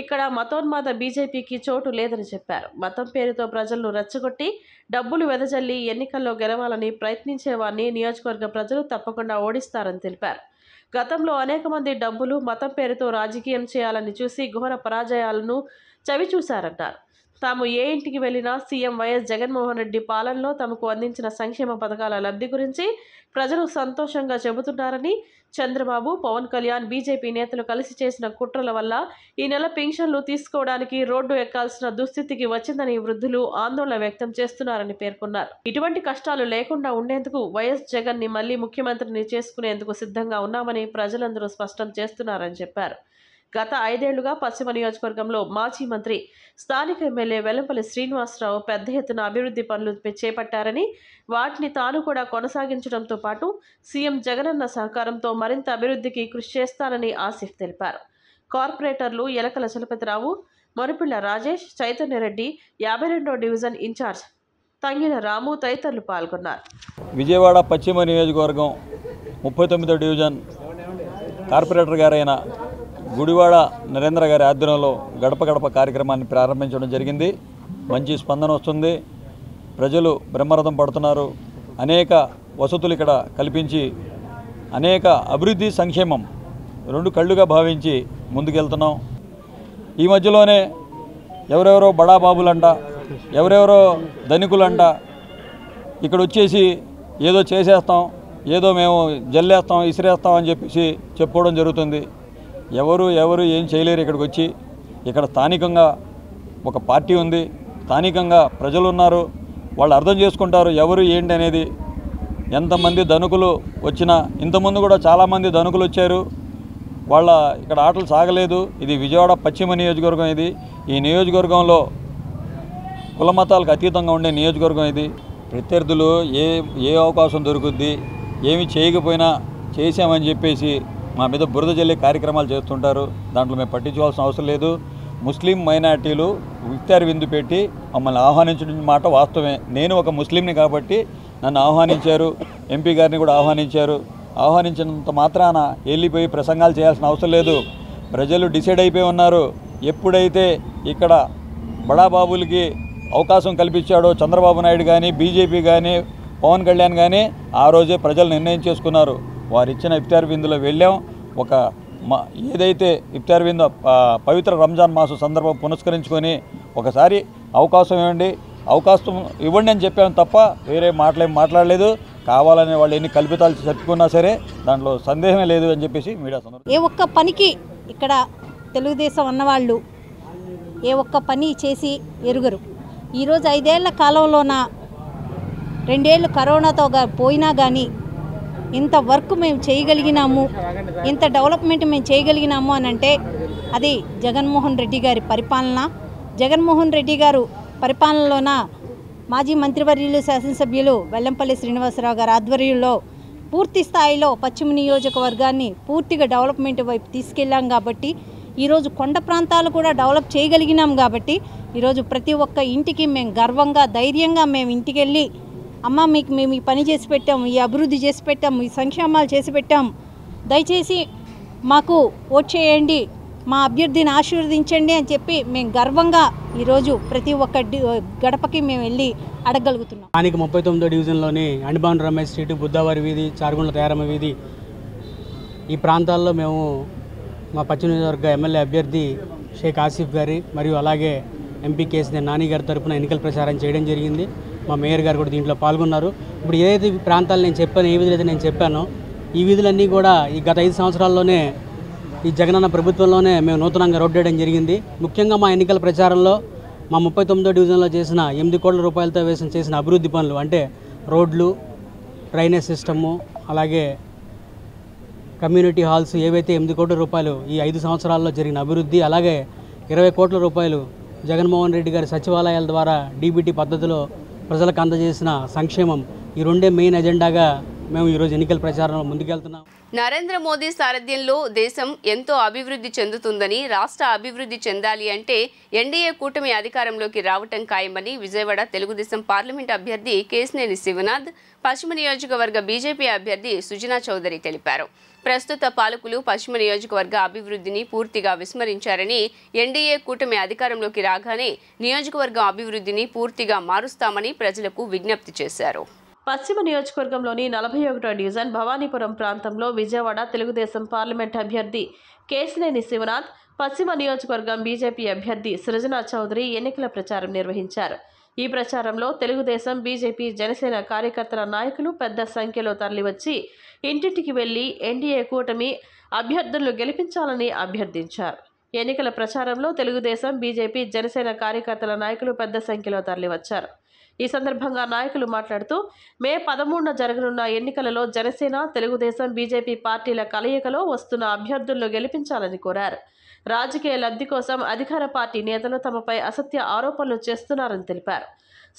ఇక్కడ మతోన్మాద బీజేపీకి చోటు లేదని చెప్పారు. మతం పేరుతో ప్రజలను రెచ్చగొట్టి డబ్బులు వెదజల్లి ఎన్నికల్లో గెలవాలని ప్రయత్నించేవారిని నియోజకవర్గ ప్రజలు తప్పకుండా ఓడిస్తారని తెలిపారు. గతంలో అనేక మంది డబ్బులు మతం పేరుతో రాజకీయం చేయాలని చూసి ఘోర పరాజయాలను చవిచూశారన్నారు. తాము ఏ ఇంటికి వెళ్లినా సీఎం వైఎస్ జగన్మోహన్ రెడ్డి పాలనలో తమకు అందించిన సంక్షేమ పథకాల లబ్ధి గురించి ప్రజలు సంతోషంగా చెబుతున్నారని, చంద్రబాబు, పవన్ కళ్యాణ్, బీజేపీ నేతలు కలిసి చేసిన కుట్రల వల్ల ఈ నెల పెన్షన్లు తీసుకోవడానికి రోడ్డు ఎక్కాల్సిన దుస్థితికి వచ్చిందని వృద్ధులు ఆందోళన వ్యక్తం చేస్తున్నారని పేర్కొన్నారు. ఇటువంటి కష్టాలు లేకుండా ఉండేందుకు వైఎస్ జగన్ ని మళ్లీ ముఖ్యమంత్రిని చేసుకునేందుకు సిద్ధంగా ఉన్నామని ప్రజలందరూ స్పష్టం చేస్తున్నారని చెప్పారు. గత 5 ఏళ్లుగా పశ్చిమ నియోజకవర్గంలో మాజీ మంత్రి, స్థానిక ఎమ్మెల్యే వెల్లంపల్లి శ్రీనివాసరావు పెద్ద ఎత్తున అభివృద్ధి పనులు చేపట్టారని, వాటిని తాను కూడా కొనసాగించడంతో పాటు సీఎం జగనన్న సహకారంతో మరింత అభివృద్ధికి కృషి చేస్తానని ఆసిఫ్ తెలిపారు. కార్పొరేటర్లు ఎలకల చలపతిరావు, మరుపిళ్ల రాజేష్, చైతన్యరెడ్డి, 52వ డివిజన్ ఇన్ఛార్జ్ తంగిన రాము తదితరులు పాల్గొన్నారు. విజయవాడ పశ్చిమ నియోజకవర్గం 39వ డివిజన్ కార్పొరేటర్ గారైన గుడివాడ నరేంద్ర గారి ఆధ్వర్యంలో గడప గడప కార్యక్రమాన్ని ప్రారంభించడం జరిగింది. మంచి స్పందన వస్తుంది. ప్రజలు బ్రహ్మరథం పడుతున్నారు. అనేక వసతులు ఇక్కడ కల్పించి అనేక అభివృద్ధి సంక్షేమం 2 కళ్ళుగా భావించి ముందుకెళ్తున్నాం. ఈ మధ్యలోనే ఎవరెవరో బడాబాబులంట, ఎవరెవరో ధనికులంట ఇక్కడ వచ్చేసి ఏదో చేసేస్తాం, ఏదో మేము జల్లేస్తాం, ఇసిరేస్తాం అని చెప్పేసి చెప్పుకోవడం జరుగుతుంది. ఎవరు ఏం చేయలేరు. ఇక్కడికి వచ్చి ఇక్కడ స్థానికంగా ఒక పార్టీ ఉంది, స్థానికంగా ప్రజలు ఉన్నారు, వాళ్ళు అర్థం చేసుకుంటారు ఎవరు ఏంటి అనేది. ఎంతమంది ధనికులు వచ్చినా, ఇంతకుముందు కూడా చాలామంది ధనికులు వచ్చారు, వాళ్ళ ఇక్కడ ఆటలు సాగలేదు. ఇది విజయవాడ పశ్చిమ నియోజకవర్గం. ఇది ఈ నియోజకవర్గంలో కుల మతాలకు అతీతంగా ఉండే నియోజకవర్గం. ఇది ప్రత్యర్థులు ఏ అవకాశం దొరుకుద్ది, ఏమి చేయకపోయినా చేశామని చెప్పేసి మా మీద బురద జల్లే కార్యక్రమాలు చేస్తుంటారు. దాంట్లో మేము పట్టించుకోవాల్సిన అవసరం లేదు. ముస్లిం మైనార్టీలు ఇఫ్తార్ విందు పెట్టి మమ్మల్ని ఆహ్వానించడం మాట వాస్తవమే. నేను ఒక ముస్లింని కాబట్టి నన్ను ఆహ్వానించారు, ఎంపీ గారిని కూడా ఆహ్వానించారు. ఆహ్వానించినంత మాత్రాన వెళ్ళిపోయి ప్రసంగాలు చేయాల్సిన అవసరం లేదు. ప్రజలు డిసైడ్ అయిపోయి ఉన్నారు. ఎప్పుడైతే ఇక్కడ బడాబాబులకి అవకాశం కల్పించాడో చంద్రబాబు నాయుడు కానీ, బీజేపీ కానీ, పవన్ కళ్యాణ్ కానీ, ఆ రోజే ప్రజలు నిర్ణయం చేసుకున్నారు. వారు ఇచ్చిన ఇఫ్తార్ విందులో వెళ్ళాం. ఏదైతే ఇఫ్తార్ విందు పవిత్ర రంజాన్ మాసం సందర్భం పునస్కరించుకొని ఒకసారి అవకాశం ఇవ్వండి అని చెప్పాము తప్ప వేరే మాట్లాడలేదు. కావాలనే వాళ్ళు ఎన్ని కల్పితాలు చెప్పుకున్నా సరే దాంట్లో సందేహమే లేదు అని చెప్పేసి మీడియా సందర్భం. ఏ ఒక్క పనికి ఇక్కడ తెలుగుదేశం అన్నవాళ్ళు ఏ ఒక్క పని చేసి ఎరుగరు. ఈరోజు 5 ఏళ్ల కాలంలోన 2 ఏళ్ళు కరోనాతో పోయినా కానీ ఇంత వర్క్ మేము చేయగలిగినాము, ఇంత డెవలప్మెంట్ మేము చేయగలిగినాము అని అంటే అది జగన్మోహన్ రెడ్డి గారి పరిపాలన. జగన్మోహన్ రెడ్డి గారు పరిపాలనలోన మాజీ మంత్రివర్యులు, శాసనసభ్యులు వెల్లంపల్లి శ్రీనివాసరావు గారి ఆధ్వర్యంలో పూర్తి స్థాయిలో పశ్చిమ నియోజకవర్గాన్ని పూర్తిగా డెవలప్మెంట్ వైపు తీసుకెళ్ళాం కాబట్టి ఈరోజు కొండ ప్రాంతాలు కూడా డెవలప్ చేయగలిగినాం కాబట్టి ఈరోజు ప్రతి ఒక్క ఇంటికి మేము గర్వంగా ధైర్యంగా మేము ఇంటికి వెళ్ళి అమ్మ మీకు మేము ఈ పని చేసి పెట్టాము, ఈ అభివృద్ధి చేసి పెట్టాము, ఈ సంక్షేమాలు చేసి పెట్టాము, దయచేసి మాకు ఓట్ చేయండి, మా అభ్యర్థిని ఆశీర్వదించండి అని చెప్పి మేము గర్వంగా ఈరోజు ప్రతి ఒక్క గడపకి మేము వెళ్ళి అడగగలుగుతున్నాం. స్థానిక 39వ డివిజన్లోని అండిబాన్ రమేష్ స్ట్రీట్, బుద్ధవారి వీధి, చారుగుండ్ల తయారమ్మ వీధి ఈ ప్రాంతాల్లో మేము మా పశ్చిమ నియోజకవర్గ ఎమ్మెల్యే అభ్యర్థి షేక్ ఆసిఫ్ గారి మరియు అలాగే ఎంపీ కేసీఆర్ నాని గారి తరఫున ఎన్నికల ప్రచారం చేయడం జరిగింది. మా మేయర్ గారు కూడా దీంట్లో పాల్గొన్నారు. ఇప్పుడు ఏదైతే ప్రాంతాలు నేను చెప్పాను, ఏ వీధులైతే నేను చెప్పానో ఈ వీధులన్నీ కూడా ఈ గత 5 సంవత్సరాల్లోనే ఈ జగనన్న ప్రభుత్వంలోనే మేము నూతనంగా రోడ్ వేయడం జరిగింది. ముఖ్యంగా మా ఎన్నికల ప్రచారంలో మా 39వ డివిజన్లో చేసిన 8 కోట్ల రూపాయలతో చేసిన అభివృద్ధి పనులు అంటే రోడ్లు, డ్రైనేజ్ సిస్టము, అలాగే కమ్యూనిటీ హాల్స్ ఏవైతే 8 కోట్ల రూపాయలు ఈ 5 సంవత్సరాల్లో జరిగిన అభివృద్ధి, అలాగే 20 కోట్ల రూపాయలు జగన్మోహన్ రెడ్డి గారి సచివాలయాల ద్వారా డీబీటీ పద్ధతిలో ప్రజలకు అందజేసిన సంక్షేమం, ఈ రెండే మెయిన్ ఎజెండాగా మేము ఈరోజు ఎన్నికల ప్రచారంలో ముందుకెళ్తున్నాం. నరేంద్ర మోదీ సారథ్యంలో దేశం ఎంతో అభివృద్ధి చెందుతుందని, రాష్ట్ర అభివృద్ధి చెందాలి అంటే ఎన్డీఏ కూటమి అధికారంలోకి రావటం ఖాయమని విజయవాడ తెలుగుదేశం పార్లమెంట్ అభ్యర్థి కేశినేని శివనాథ్, పశ్చిమ నియోజకవర్గ బీజేపీ అభ్యర్థి సుజనా చౌదరి తెలిపారు. ప్రస్తుత పాలకులు పశ్చిమ నియోజకవర్గ అభివృద్ధిని పూర్తిగా విస్మరించారని, ఎన్డీఏ కూటమి అధికారంలోకి రాగానే నియోజకవర్గ అభివృద్ధిని పూర్తిగా మారుస్తామని ప్రజలకు విజ్ఞప్తి చేశారు. పశ్చిమ నియోజకవర్గంలోని 41వ డివిజన్ భవానీపురం ప్రాంతంలో విజయవాడ తెలుగుదేశం పార్లమెంట్ అభ్యర్థి కేశినేని శివనాథ్, పశ్చిమ నియోజకవర్గం బీజేపీ అభ్యర్థి సృజనా చౌదరి ఎన్నికల ప్రచారం నిర్వహించారు. ఈ ప్రచారంలో తెలుగుదేశం, బీజేపీ, జనసేన కార్యకర్తల నాయకులు పెద్ద సంఖ్యలో తరలివచ్చి ఇంటింటికి వెళ్లి ఎన్డీఏ కూటమి అభ్యర్థులను గెలిపించాలని అభ్యర్థించారు. ఎన్నికల ప్రచారంలో తెలుగుదేశం, బీజేపీ, జనసేన కార్యకర్తల నాయకులు పెద్ద సంఖ్యలో తరలివచ్చారు. ఈ సందర్భంగా నాయకులు మాట్లాడుతూ మే 13న జరగనున్న ఎన్నికలలో జనసేన, తెలుగుదేశం, బీజేపీ పార్టీల కలయికలో వస్తున్న అభ్యర్థులను గెలిపించాలని కోరారు. రాజకీయ లబ్ధి కోసం అధికార పార్టీ నేతలు తమపై అసత్య ఆరోపణలు చేస్తున్నారని తెలిపారు.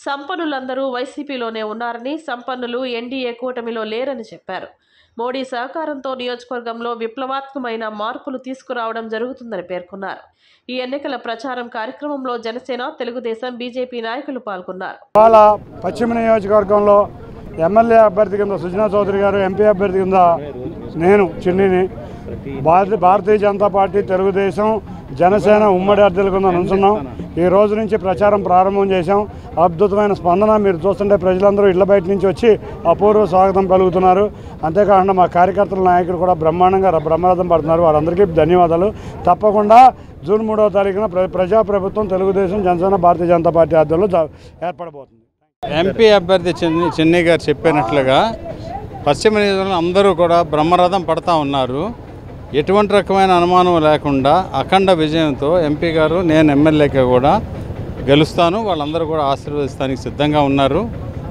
సంపన్నులందరూ వైసీపీలోనే ఉన్నారని, సంపన్నులు ఎన్డీఏ కూటమిలో లేరని చెప్పారు. మోడీ సహకారంతో నియోజకవర్గంలో విప్లవాత్మకమైన మార్పులు తీసుకురావడం జరుగుతుందని పేర్కొన్నారు. ఈ ఎన్నికల ప్రచారం కార్యక్రమంలో జనసేన, తెలుగుదేశం, బీజేపీ నాయకులు పాల్గొన్నారు. ఇవాళ పశ్చిమ నియోజకవర్గంలో ఎమ్మెల్యే అభ్యర్థి కింద సుజనా చౌదరి గారు, ఎంపీ అభ్యర్థి కింద నేను చిన్నిని, భారతీయ జనతా పార్టీ, తెలుగుదేశం, జనసేన ఉమ్మడి అభ్యర్థుల కింద నుంచున్నాం. ఈ రోజు నుంచి ప్రచారం ప్రారంభం చేశాం. అద్భుతమైన స్పందన మీరు చూస్తుంటే ప్రజలందరూ ఇళ్ల బయట నుంచి వచ్చి అపూర్వ స్వాగతం పలుకుతున్నారు. అంతేకాకుండా మా కార్యకర్తల నాయకులు కూడా బ్రహ్మరథం పడుతున్నారు. వారందరికీ ధన్యవాదాలు. తప్పకుండా జూన్ 3వ తారీఖున ప్రజాప్రభుత్వం తెలుగుదేశం, జనసేన, భారతీయ జనతా పార్టీ ఆధ్వర్యంలో ఏర్పడబోతుంది. ఎంపీ అభ్యర్థి చెన్నై గారు చెప్పినట్లుగా పశ్చిమ నియోజకవర్గంలో అందరూ కూడా బ్రహ్మరథం పడతా ఉన్నారు. ఎటువంటి రకమైన అనుమానం లేకుండా అఖండ విజయంతో ఎంపీ గారు, నేను ఎమ్మెల్యేగా కూడా గెలుస్తాను, వాళ్ళందరూ కూడా ఆశీర్వదిస్తానికి సిద్ధంగా ఉన్నారు.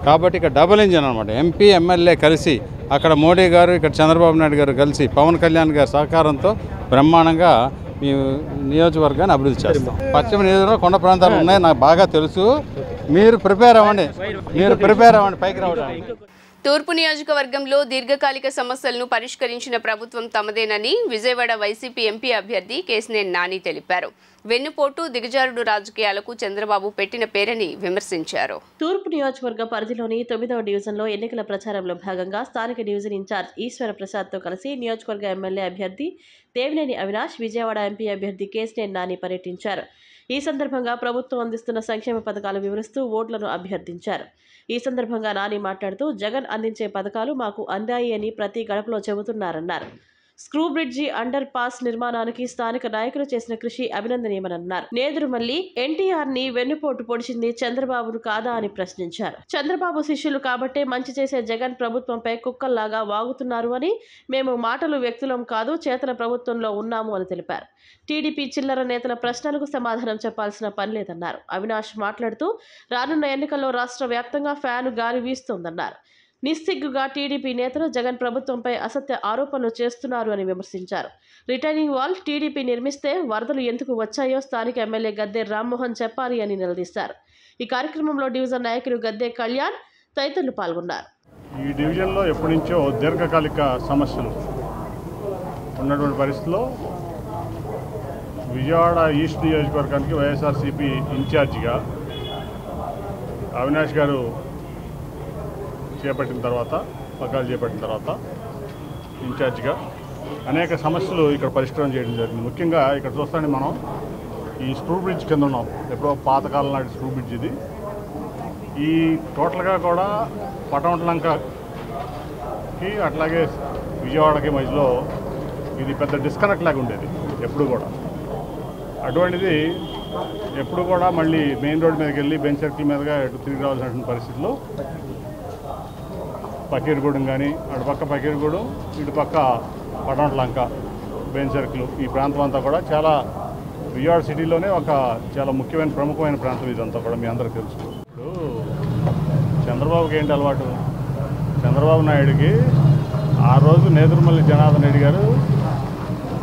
కాబట్టి ఇక్కడ డబుల్ ఇంజిన్ అనమాట. ఎంపీ, ఎమ్మెల్యే కలిసి, అక్కడ మోడీ గారు, ఇక్కడ చంద్రబాబు నాయుడు గారు కలిసి పవన్ కళ్యాణ్ గారి సహకారంతో బ్రహ్మాండంగా మీ నియోజకవర్గాన్ని అభివృద్ధి చేస్తాం. పశ్చిమ నియోజకవర్గంలో కొండ ప్రాంతాలు ఉన్నాయి, నాకు బాగా తెలుసు. మీరు ప్రిపేర్ అవ్వండి, పైకి రావడానికి. తూర్పు నియోజకవర్గంలో దీర్ఘకాలిక సమస్యలను పరిష్కరించిన ప్రభుత్వం తమదేనని విజయవాడ వైసీపీ ఎంపీ అభ్యర్థి కేశినేని నాని తెలిపారు. వెన్నుపోటు, దిగజారుడు రాజకీయాలకు చంద్రబాబు పెట్టిన పేరని విమర్శించారు. తూర్పు నియోజకవర్గ పరిధిలోని 9వ డివిజన్లో ఎన్నికల ప్రచారంలో భాగంగా స్థానిక డివిజన్ ఇన్ఛార్జ్ ఈశ్వర ప్రసాద్తో కలిసి నియోజకవర్గ ఎమ్మెల్యే అభ్యర్థి దేవినేని అవినాష్, విజయవాడ ఎంపీ అభ్యర్థి కేశినేని నాని పర్యటించారు. ఈ సందర్భంగా ప్రభుత్వం అందిస్తున్న సంక్షేమ పథకాలు వివరిస్తూ ఓట్లను అభ్యర్థించారు. ఈ సందర్భంగా నాని మాట్లాడుతూ జగన్ అందించే పథకాలు మాకు అందాయి అని ప్రతి గడపలో చెబుతున్నారన్నారు. స్క్రూ బ్రిడ్జి, అండర్ పాస్ నిర్మాణానికి స్థానిక నాయకులు చేసిన కృషి అభినందనీయమన్నారు. నేదురుమల్లి ఎన్టీఆర్ ని వెన్నుపోటు పొడిచింది చంద్రబాబును కాదా అని ప్రశ్నించారు. చంద్రబాబు శిష్యులు కాబట్టే మంచి చేసే జగన్ ప్రభుత్వంపై కుక్కల్లాగా వాగుతున్నారు అని, మేము మాటలు వ్యక్తులం కాదు, చేతల ప్రభుత్వంలో ఉన్నాము అని తెలిపారు. టీడీపీ చిల్లర నేతల ప్రశ్నలకు సమాధానం చెప్పాల్సిన పని లేదన్నారు. అవినాష్ మాట్లాడుతూ రానున్న ఎన్నికల్లో రాష్ట్ర వ్యాప్తంగా ఫ్యాను గాలి వీస్తోందన్నారు. నిస్సిగ్గుగా టీడీపీ నేతలు జగన్ ప్రభుత్వంపై అసత్య ఆరోపణలు చేస్తున్నారు అని విమర్శించారు. రిటైనింగ్ వాల్ టీడీపీ నిర్మిస్తే వరదలు ఎందుకు వచ్చాయో స్థానిక ఎమ్మెల్యే గద్దె రామ్మోహన్ చెప్పాలి అని నిలదీశారు. ఈ కార్యక్రమంలో డివిజన్ నాయకులు గద్దె కళ్యాణ్ తదితరులు పాల్గొన్నారు. ఈ డివిజన్లో ఎప్పటి నుంచో దీర్ఘకాలిక సమస్యలు ఉన్నటువంటి పరిస్థితిలో విజయవాడ ఈస్ట్ నియోజకవర్గానికి వైఎస్ఆర్సీపీ ఇన్ఛార్జిగా అవినాష్ గారు చేపట్టిన తర్వాత ఇన్ఛార్జిగా అనేక సమస్యలు ఇక్కడ పరిష్కారం చేయడం జరిగింది. ముఖ్యంగా ఇక్కడ చూస్తానే మనం ఈ స్క్రూ బ్రిడ్జ్ కింద ఉన్నాం. ఎప్పుడో పాతకాలం నాటి స్క్రూ బ్రిడ్జ్ ఇది. ఈ టోటల్గా కూడా పటవంటలంకకి అట్లాగే విజయవాడకి మధ్యలో ఇది పెద్ద డిస్కనెక్ట్ లాగా ఉండేది ఎప్పుడు కూడా. అటువంటిది ఎప్పుడు కూడా మళ్ళీ మెయిన్ రోడ్ మీదకి వెళ్ళి బెంచ్ సర్కిల్ మీదుగా ఇటు తిరిగి రావాల్సినటువంటి పరిస్థితుల్లో పకీర్గూడెం కానీ అటుపక్క పకీర్గూడెం ఇటుపక్క పటవంటలంక బెంచ్ సర్కిల్ ఈ ప్రాంతం అంతా కూడా చాలా విజయవాడ సిటీలోనే ఒక చాలా ప్రముఖమైన ప్రాంతం ఇదంతా కూడా మీ అందరికీ తెలుసు. ఇప్పుడు చంద్రబాబుకి ఏంటి అలవాటు? చంద్రబాబు నాయుడికి ఆ రోజు నేదురుమల్లి జనార్దన్ రెడ్డి గారు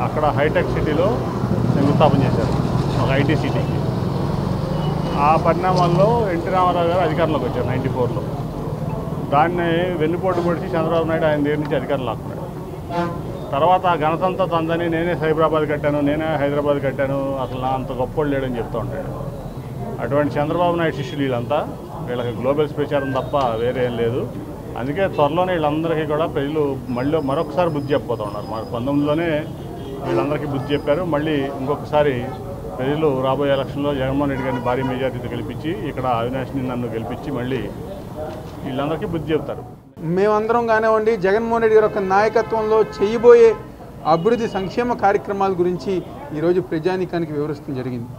అక్కడ హైటెక్ సిటీలో శంకుస్థాపన చేశారు, ఒక ఐటీ సిటీకి. ఆ పరిణామాల్లో ఎన్టీ రామారావు గారు అధికారంలోకి వచ్చారు 94లో. దాన్ని వెన్నుపోటు పొడిచి చంద్రబాబు నాయుడు ఆయన దగ్గర నుంచి అధికారం లాక్కున్నాడు. తర్వాత ఆ ఘనతంతా తందని నేనే సైబరాబాద్ కట్టాను, నేనే హైదరాబాద్ కట్టాను, అసలు నా అంత గొప్పోడు లేడని చెప్తూ ఉంటాడు. అటువంటి చంద్రబాబు నాయుడు శిష్యులు వీళ్ళంతా. వీళ్ళకి గ్లోబల్స్ ప్రచారం తప్ప వేరే ఏం లేదు. అందుకే త్వరలోనే వీళ్ళందరికీ కూడా ప్రజలు మరొకసారి బుద్ధి చెప్పబోతూ ఉన్నారు. 19లోనే వీళ్ళందరికీ బుద్ధి చెప్పారు. మళ్ళీ ఇంకొకసారి ప్రజలు రాబోయే ఎలక్షన్లో జగన్మోహన్ రెడ్డి గారిని భారీ మెజార్టీతో గెలిపించి ఇక్కడ అవినాష్ని నన్ను గెలిపించి మళ్ళీ వీళ్ళందరికీ బుద్ధి చెప్తారు. మేమందరం కానివ్వండి, జగన్మోహన్ రెడ్డి గారి యొక్క నాయకత్వంలో చేయబోయే అభివృద్ధి సంక్షేమ కార్యక్రమాల గురించి ఈరోజు ప్రజానీకానికి వివరిస్తూ జరిగింది.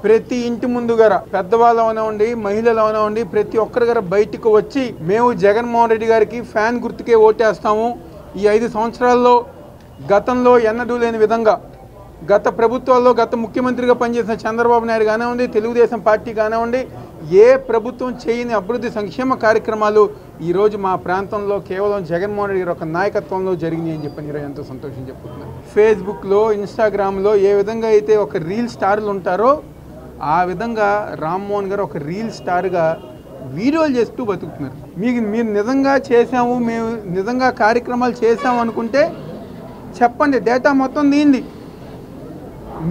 ప్రతి ఇంటి ముందు గార పెద్దవాళ్ళు అవనివ్వండి, మహిళలు అవనివ్వండి, ప్రతి ఒక్కరి గారు బయటకు వచ్చి మేము జగన్మోహన్ రెడ్డి గారికి ఫ్యాన్ గుర్తుకే ఓటేస్తాము. ఈ 5 సంవత్సరాల్లో గతంలో ఎన్నడూ లేని విధంగా గత ప్రభుత్వాల్లో గత ముఖ్యమంత్రిగా పనిచేసిన చంద్రబాబు నాయుడు కానివ్వండి, తెలుగుదేశం పార్టీ కానివ్వండి, ఏ ప్రభుత్వం చేయని అభివృద్ధి సంక్షేమ కార్యక్రమాలు ఈరోజు మా ప్రాంతంలో కేవలం జగన్మోహన్ రెడ్డి గారి యొక్క నాయకత్వంలో జరిగినాయి అని చెప్పి ఈరోజు ఎంతో సంతోషం చెప్పుకుంటున్నాను. ఫేస్బుక్లో, ఇన్స్టాగ్రామ్లో ఏ విధంగా అయితే ఒక రీల్ స్టార్లు ఉంటారో ఆ విధంగా రామ్మోహన్ గారు ఒక రీల్ స్టార్గా వీడియోలు చేస్తూ బతుకుతున్నారు. మీరు నిజంగా చేసాము, మేము నిజంగా కార్యక్రమాలు చేసాము అనుకుంటే చెప్పండి, డేటా మొత్తం తీయండి.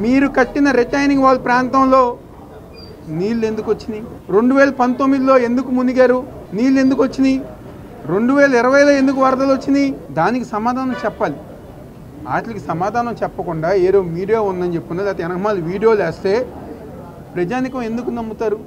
మీరు కట్టిన రిటైనింగ్ వాల్ ప్రాంతంలో నీళ్ళు ఎందుకు వచ్చినాయి? 2019లో ఎందుకు మునిగారు? నీళ్ళు ఎందుకు వచ్చినాయి? 2020లో ఎందుకు వరదలు వచ్చినాయి? దానికి సమాధానం చెప్పాలి. వాటికి సమాధానం చెప్పకుండా ఏదో మీడియా ఉందని చెప్పుకున్నది, లేకపోతే వెనకమాల వీడియోలు వేస్తే ప్రజానికం ఎందుకు నమ్ముతారు?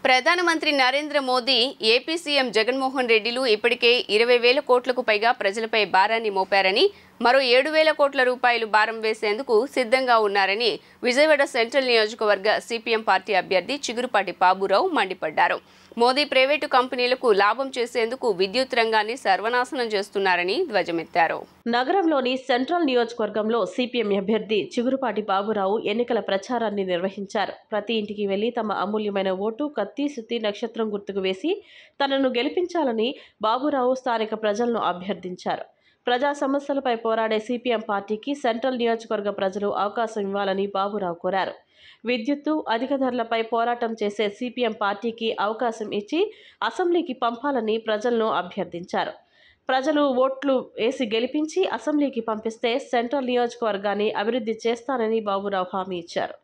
ప్రధానమంత్రి నరేంద్ర మోదీ, ఏపీ సీఎం జగన్మోహన్ రెడ్డిలు ఇప్పటికే 20,000 కోట్లకు పైగా ప్రజలపై భారాన్ని మోపారని, మరో 7,000 కోట్ల రూపాయలు భారం వేసేందుకు సిద్ధంగా ఉన్నారని విజయవాడ సెంట్రల్ నియోజకవర్గ సిపిఎం పార్టీ అభ్యర్థి చిగురుపాటి బాబురావు మండిపడ్డారు. మోదీ ప్రైవేటు కంపెనీలకు లాభం చేసేందుకు విద్యుత్ రంగాన్ని సర్వనాశనం చేస్తున్నారని ధ్వజమెత్తారు. నగరంలోని సెంట్రల్ నియోజకవర్గంలో సిపిఎం అభ్యర్థి చిగురుపాటి బాబురావు ఎన్నికల ప్రచారాన్ని నిర్వహించారు. ప్రతి ఇంటికి వెళ్లి తమ అమూల్యమైన ఓటు కత్తి, సుత్తి, నక్షత్రం గుర్తుకు వేసి తనను గెలిపించాలని బాబురావు స్థానిక ప్రజలను అభ్యర్థించారు. ప్రజా సమస్యలపై పోరాడే సిపిఎం పార్టీకి సెంట్రల్ నియోజకవర్గ ప్రజలు అవకాశం ఇవ్వాలని బాబురావు కోరారు. విద్యుత్తు అధిక ధరలపై పోరాటం చేసే సిపిఎం పార్టీకి అవకాశం ఇచ్చి అసెంబ్లీకి పంపాలని ప్రజలను అభ్యర్థించారు. ప్రజలు ఓట్లు వేసి గెలిపించి అసెంబ్లీకి పంపిస్తే సెంట్రల్ నియోజకవర్గాన్ని అభివృద్ధి చేస్తానని బాబురావు హామీ ఇచ్చారు.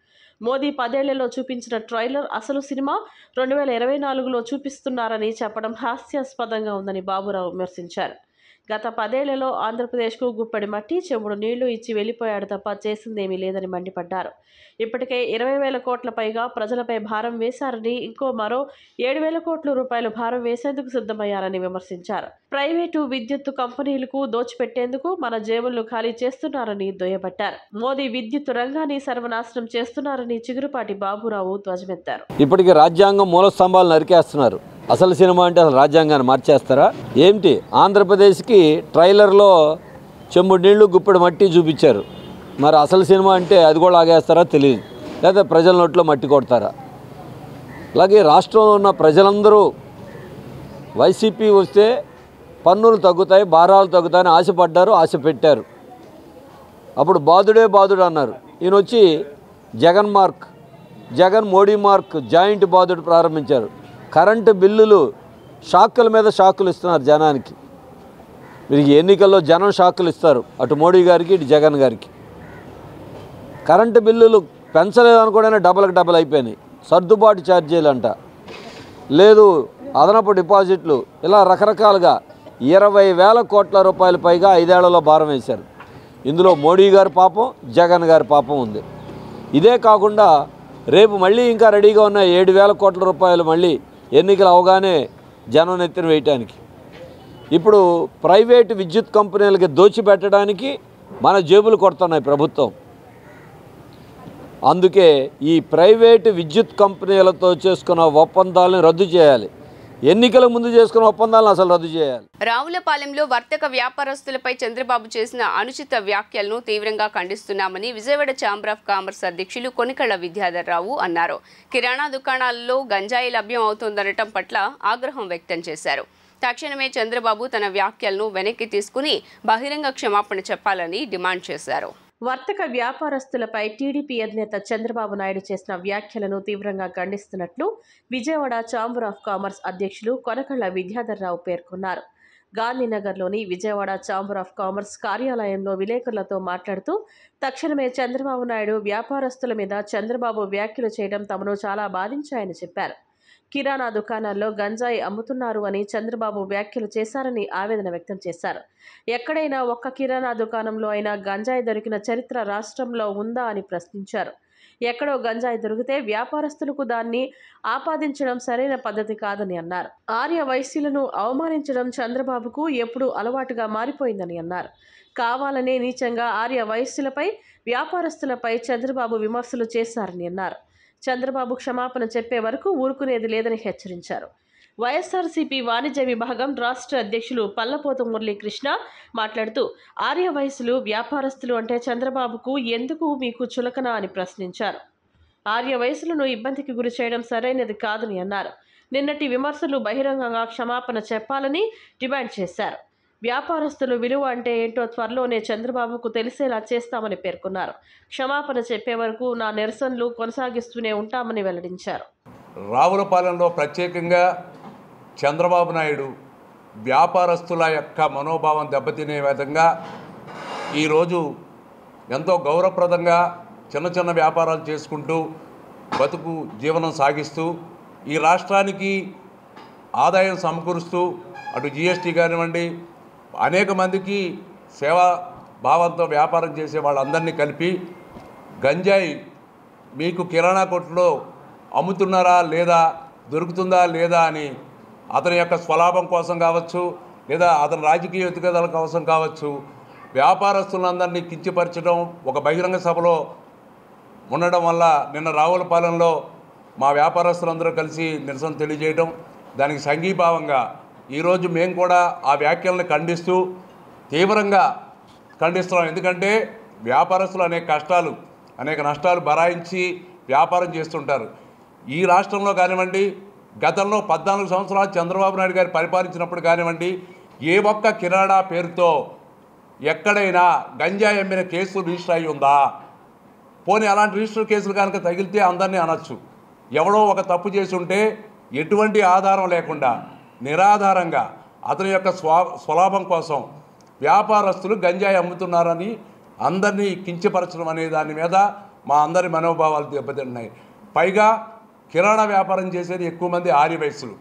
మోదీ 10 ఏళ్లలో చూపించిన ట్రైలర్ అసలు సినిమా 2024లో చూపిస్తున్నారని చెప్పడం హాస్యాస్పదంగా ఉందని బాబురావు విమర్శించారు. గత 10 ఏళ్లలో ఆంధ్రప్రదేశ్కు గుప్పెడి మట్టి, చెముడు నీళ్లు ఇచ్చి వెళ్లిపోయాడు తప్ప చేసిందేమీ లేదని మండిపడ్డారు. ఇప్పటికే 20,000 కోట్ల పైగా ప్రజలపై భారం వేశారని, మరో 7,000 కోట్ల రూపాయలు భారం వేసేందుకు సిద్ధమయ్యారని విమర్శించారు. ప్రైవేటు విద్యుత్ కంపెనీలకు దోచిపెట్టేందుకు మన జేబులను ఖాళీ చేస్తున్నారని దుయ్యబట్టారు. మోదీ విద్యుత్ రంగాన్ని సర్వనాశనం చేస్తున్నారని చిగురుపాటి బాబురావు ధ్వజమెత్తారు. ఇప్పటికీ రాజ్యాంగం మూల స్తంభాలు నరికేస్తున్నారు. అసలు సినిమా అంటే అసలు రాజ్యాంగాన్ని మార్చేస్తారా ఏమిటి? ఆంధ్రప్రదేశ్కి ట్రైలర్లో చెంబుడు నీళ్లు గుప్పెడు మట్టి చూపించారు. మరి అసలు సినిమా అంటే అది కూడా ఆగేస్తారా తెలియదు, లేదా ప్రజల నోట్లో మట్టి కొడతారా? అలాగే రాష్ట్రంలో ఉన్న ప్రజలందరూ వైసీపీ వస్తే పన్నులు తగ్గుతాయి, భారాలు తగ్గుతాయని ఆశపడ్డారు, ఆశ పెట్టారు. అప్పుడు బాధుడే బాధుడు అన్నారు. ఈయన వచ్చి జగన్ మోడీ మార్క్ జాయింట్ బాధుడు ప్రారంభించారు. కరెంటు బిల్లులు షాకుల మీద షాకులు ఇస్తున్నారు జనానికి. మీకు ఎన్నికల్లో జనం షాకులు ఇస్తారు, అటు మోడీ గారికి ఇటు జగన్ గారికి. కరెంటు బిల్లులు పెంచలేదనుకోవడానికి డబల్ అయిపోయినాయి. సర్దుబాటు ఛార్జీలు అంట, లేదు అదనపు డిపాజిట్లు, ఇలా రకరకాలుగా 20,000 కోట్ల రూపాయల పైగా 5 ఏళ్లలో భారం వేశారు. ఇందులో మోడీ గారి పాపం, జగన్ గారి పాపం ఉంది. ఇదే కాకుండా రేపు మళ్ళీ ఇంకా రెడీగా ఉన్న 7,000 కోట్ల రూపాయలు మళ్ళీ ఎన్నికలు అవగానే జనం నెత్తిన వేయటానికి. ఇప్పుడు ప్రైవేటు విద్యుత్ కంపెనీలకి దోచిపెట్టడానికి మన జేబులు కొడుతున్నాయి ప్రభుత్వం. అందుకే ఈ ప్రైవేటు విద్యుత్ కంపెనీలతో చేసుకున్న ఒప్పందాలను రద్దు చేయాలి. ఎన్నికల ముందు చేసుకున్న ఒప్పందాలను అసలు రద్దు చేయాలి. రావులపాలెంలో వర్తక వ్యాపారస్తులపై చంద్రబాబు చేసిన అనుచిత వ్యాఖ్యలను తీవ్రంగా ఖండిస్తున్నామని విజయవాడ ఛాంబర్ ఆఫ్ కామర్స్ అధ్యక్షులు కొనికళ్ళ విద్యాధర్రావు అన్నారు. కిరాణా దుకాణాల్లో గంజాయి లభ్యం అవుతోందనటం పట్ల ఆగ్రహం వ్యక్తం చేశారు. తక్షణమే చంద్రబాబు తన వ్యాఖ్యలను వెనక్కి తీసుకుని బహిరంగ క్షమాపణ చెప్పాలని డిమాండ్ చేశారు. వర్తక వ్యాపారస్తులపై టీడీపీ అధినేత చంద్రబాబు నాయుడు చేసిన వ్యాఖ్యలను తీవ్రంగా ఖండిస్తున్నట్లు విజయవాడ ఛాంబర్ ఆఫ్ కామర్స్ అధ్యక్షులు కొనకళ్ళ విద్యాధర్రావు పేర్కొన్నారు. గాంధీనగర్లోని విజయవాడ ఛాంబర్ ఆఫ్ కామర్స్ కార్యాలయంలో విలేకరులతో మాట్లాడుతూ తక్షణమే చంద్రబాబు నాయుడు వ్యాపారస్తుల మీద చంద్రబాబు వ్యాఖ్యలు చేయడం తమను చాలా బాధించాయని చెప్పారు. కిరాణా దుకాణాల్లో గంజాయి అమ్ముతున్నారు అని చంద్రబాబు వ్యాఖ్యలు చేశారని ఆవేదన వ్యక్తం చేశారు. ఎక్కడైనా ఒక్క కిరాణా దుకాణంలో అయినా గంజాయి దొరికిన చరిత్ర రాష్ట్రంలో ఉందా అని ప్రశ్నించారు. ఎక్కడో గంజాయి దొరికితే వ్యాపారస్తులకు దాన్ని ఆపాదించడం సరైన పద్ధతి కాదని అన్నారు. ఆర్య వైశ్యులను అవమానించడం చంద్రబాబుకు ఎప్పుడూ అలవాటుగా మారిపోయిందని అన్నారు. కావాలనే నీచంగా ఆర్య వైశ్యులపై, వ్యాపారస్తులపై చంద్రబాబు విమర్శలు చేశారని అన్నారు. చంద్రబాబు క్షమాపణ చెప్పే వరకు ఊరుకునేది లేదని హెచ్చరించారు. వైఎస్ఆర్సీపీ వాణిజ్య విభాగం రాష్ట్ర అధ్యక్షులు పల్లపోతు మురళీకృష్ణ మాట్లాడుతూ ఆర్య వయసులు వ్యాపారస్తులు అంటే చంద్రబాబుకు ఎందుకు మీకు చులకన అని ప్రశ్నించారు. ఆర్య వయసులను ఇబ్బందికి గురి చేయడం సరైనది కాదని అన్నారు. నిన్నటి విమర్శలు బహిరంగంగా క్షమాపణ చెప్పాలని డిమాండ్ చేశారు. వ్యాపారస్తులు విలువ అంటే ఏంటో త్వరలోనే చంద్రబాబుకు తెలిసేలా చేస్తామని పేర్కొన్నారు. క్షమాపణ చెప్పే వరకు నా నిరసనలు కొనసాగిస్తూనే ఉంటామని వెల్లడించారు. రావులపాలెంలో ప్రత్యేకంగా చంద్రబాబు నాయుడు వ్యాపారస్తుల యొక్క మనోభావం దెబ్బతినే విధంగా ఈరోజు ఎంతో గౌరవప్రదంగా చిన్న చిన్న వ్యాపారాలు చేసుకుంటూ బతుకు జీవనం సాగిస్తూ ఈ రాష్ట్రానికి ఆదాయం సమకూరుస్తూ అటు జిఎస్టీ కానివ్వండి అనేక మందికి సేవా భావంతో వ్యాపారం చేసే వాళ్ళందరినీ కలిపి గంజాయి మీకు కిరాణా కొట్టులో అమ్ముతున్నారా లేదా, దొరుకుతుందా లేదా అని అతని యొక్క స్వలాభం కోసం కావచ్చు, లేదా అతని రాజకీయ ఎత్తుగడల కోసం కావచ్చు, వ్యాపారస్తులందరినీ కించపరచడం ఒక బహిరంగ సభలో ఉండడం వల్ల నిన్న రావులపాలెంలో మా వ్యాపారస్తులందరూ కలిసి నిరసన తెలియజేయడం, దానికి సంఘీభావంగా ఈరోజు మేము కూడా ఆ వ్యాఖ్యలను ఖండిస్తూ తీవ్రంగా ఖండిస్తున్నాం. ఎందుకంటే వ్యాపారస్తులు అనేక నష్టాలు బరాయించి వ్యాపారం చేస్తుంటారు. ఈ రాష్ట్రంలో కానివ్వండి, గతంలో 14 సంవత్సరాలు చంద్రబాబు నాయుడు గారు పరిపాలించినప్పుడు కానివ్వండి, ఏ ఒక్క కిరాణా పేరుతో ఎక్కడైనా గంజాయి అమ్మిన కేసు రిజిస్టర్ అయి ఉందా? పోనీ అలాంటి రిజిస్టర్ కేసులు కనుక తగిలితే అందరినీ అనొచ్చు. ఎవడో ఒక తప్పు చేసి ఉంటే ఎటువంటి ఆధారం లేకుండా నిరాధారంగా అతని యొక్క స్వలాభం కోసం వ్యాపారస్తులు గంజాయి అమ్ముతున్నారని అందరినీ కించపరచడం అనే దాని మీద మా అందరి మనోభావాలు దెబ్బతిన్నాయి. పైగా కిరాణా వ్యాపారం చేసేది ఎక్కువ మంది ఆర్య వయసులు.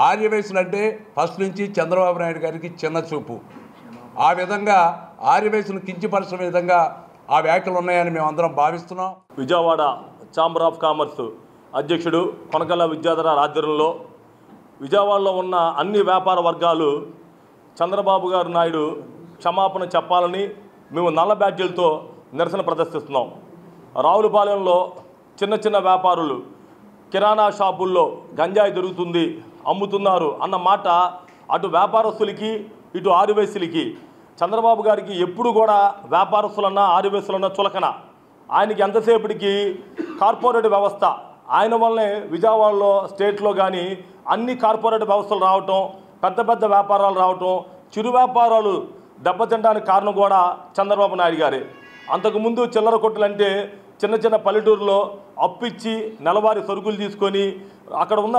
ఆర్య వయసులు అంటే ఫస్ట్ నుంచి చంద్రబాబు నాయుడు గారికి చిన్న చూపు. ఆ విధంగా ఆర్య వయసును కించపరచడం విధంగా ఆ వ్యాఖ్యలు ఉన్నాయని మేము అందరం భావిస్తున్నాం. విజయవాడ ఛాంబర్ ఆఫ్ కామర్స్ అధ్యక్షుడు కొనకళ్ళ విద్యాధర ఆధ్వర్యంలో విజయవాడలో ఉన్న అన్ని వ్యాపార వర్గాలు చంద్రబాబు గారు నాయుడు క్షమాపణ చెప్పాలని మేము నల్ల బ్యాడ్జీలతో నిరసన ప్రదర్శిస్తున్నాం. రావులపాలెంలో చిన్న చిన్న వ్యాపారులు కిరాణా షాపుల్లో గంజాయి దొరుకుతుంది, అమ్ముతున్నారు అన్న మాట అటు వ్యాపారస్తులకి ఇటు ఆదివాసులకి చంద్రబాబు గారికి ఎప్పుడు కూడా వ్యాపారస్తులన్నా ఆదివాసులన్నా చులకన. ఆయనకి ఎంతసేపటికి కార్పొరేట్ వ్యవస్థ ఆయన వల్లనే విజయవాడలో స్టేట్లో కానీ అన్ని కార్పొరేట్ వ్యవస్థలు రావటం, పెద్ద పెద్ద వ్యాపారాలు రావటం, చిరు వ్యాపారాలు దెబ్బతినడానికి కారణం కూడా చంద్రబాబు నాయుడు గారే. అంతకుముందు చిల్లర కొట్టులంటే చిన్న చిన్న పల్లెటూరులో అప్పిచ్చి నెలవారీ సరుకులు తీసుకొని అక్కడ ఉన్న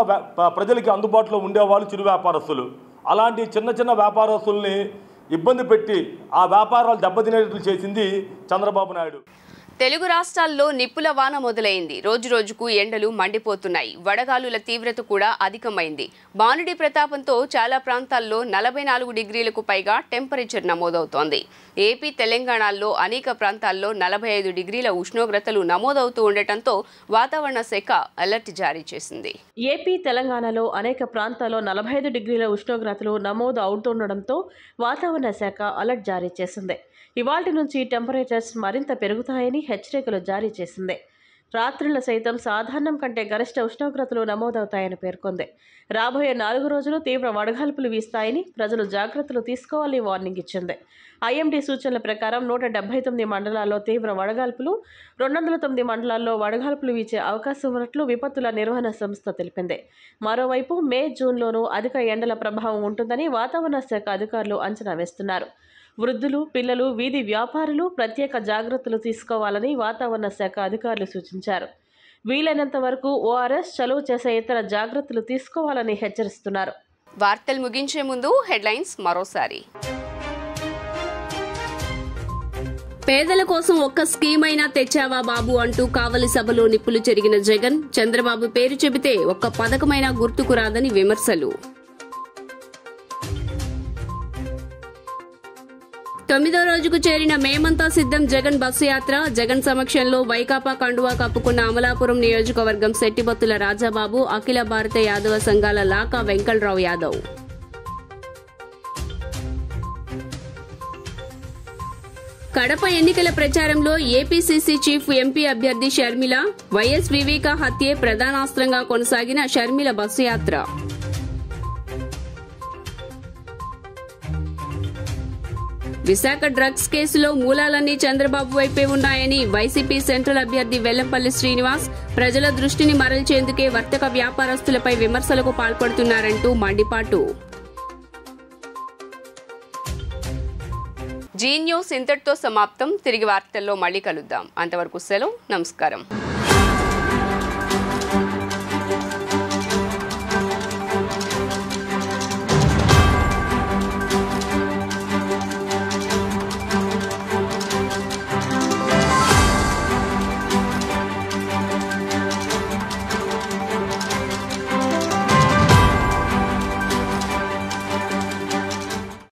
ప్రజలకి అందుబాటులో ఉండేవాళ్ళు చిరు వ్యాపారస్తులు. అలాంటి చిన్న చిన్న వ్యాపారస్తుల్ని ఇబ్బంది పెట్టి ఆ వ్యాపారాలు దెబ్బతినేట్లు చేసింది చంద్రబాబు నాయుడు. తెలుగు రాష్ట్రాల్లో నిప్పుల వాన మొదలైంది. రోజు రోజుకు ఎండలు మండిపోతున్నాయి. వడగాలుల తీవ్రత కూడా అధికమైంది. బానుడి ప్రతాపంతో చాలా ప్రాంతాల్లో 44 డిగ్రీలకు పైగా టెంపరేచర్ నమోదవుతోంది. ఏపీ తెలంగాణలో అనేక ప్రాంతాల్లో 45 డిగ్రీల ఉష్ణోగ్రతలు నమోదవుతూ ఉండటంతో వాతావరణ శాఖ అలర్ట్ జారీ చేసింది. ఏపీ తెలంగాణలో అనేక ప్రాంతాల్లో 45 డిగ్రీల ఉష్ణోగ్రతలు నమోదు అవుతుండటంతో వాతావరణ శాఖ అలర్ట్ జారీ చేసింది. ఇవాల్టి నుంచి టెంపరేచర్స్ మరింత పెరుగుతాయని హెచ్చరికలు జారీ చేసింది. రాత్రుల సైతం సాధారణం కంటే గరిష్ట ఉష్ణోగ్రతలు నమోదవుతాయని పేర్కొంది. రాబోయే 4 రోజులు తీవ్ర వడగాల్పులు వీస్తాయని ప్రజలు జాగ్రత్తలు తీసుకోవాలని వార్నింగ్ ఇచ్చింది. ఐఎండీ సూచనల ప్రకారం 179 మండలాల్లో తీవ్ర వడగాల్పులు, 209 మండలాల్లో వడగాల్పులు వీచే అవకాశం ఉన్నట్లు విపత్తుల నిర్వహణ సంస్థ తెలిపింది. మరోవైపు మే, జూన్లోనూ అధిక ఎండల ప్రభావం ఉంటుందని వాతావరణ శాఖ అధికారులు అంచనా వేస్తున్నారు. వృద్ధులు, పిల్లలు, వీధి వ్యాపారులు ప్రత్యేక జాగ్రత్తలు తీసుకోవాలని వాతావరణ శాఖ అధికారులు సూచించారు. వీలైనంత వరకు ఓఆర్ఎస్, చలువ చేసే ఇతర జాగ్రత్తలు తీసుకోవాలని హెచ్చరిస్తున్నారు. వార్తలు ముగించే ముందు హెడ్లైన్స్ మరోసారి. పేదల కోసం ఒక్క స్కీమ్ అయినా తెచ్చావా బాబు అంటూ కావలి సభలో నిప్పులు చెరిగిన జగన్. చంద్రబాబు పేరు చెబితే ఒక్క పథకమైనా గుర్తుకు రాదని విమర్శలు. 9వ రోజుకు చేరిన మేమంతా సిద్ధం జగన్ బస్సు యాత్ర. జగన్ సమక్షంలో వైకాపా కండువా కప్పుకున్న అమలాపురం నియోజకవర్గం శెట్టిబత్తుల రాజాబాబు, అఖిల భారత యాదవ సంఘాల లాకా వెంకట్రావు యాదవ్. కడప ఎన్నికల ప్రచారంలో ఏపీసీసీ చీఫ్ ఎంపీ అభ్యర్థి షర్మిల. వైఎస్ వివేక హత్యే ప్రధానాస్త్రంగా కొనసాగిన షర్మిల బస్సు యాత్ర. విశాఖ డ్రగ్స్ కేసులో మూలాలన్నీ చంద్రబాబు వైపే ఉన్నాయని వైసీపీ సెంట్రల్ అభ్యర్థి వెల్లంపల్లి శ్రీనివాస్. ప్రజల దృష్టిని మరల్చేందుకే వర్తక వ్యాపారస్తులపై విమర్శలకు పాల్పడుతున్నారంటూ మండిపాటు. జీ న్యూస్ ఇంతటితో సమాప్తం. తిరిగి వార్తల్లో మళ్లీ కలుద్దాం. అంతవరకు సెలవు. నమస్కారం.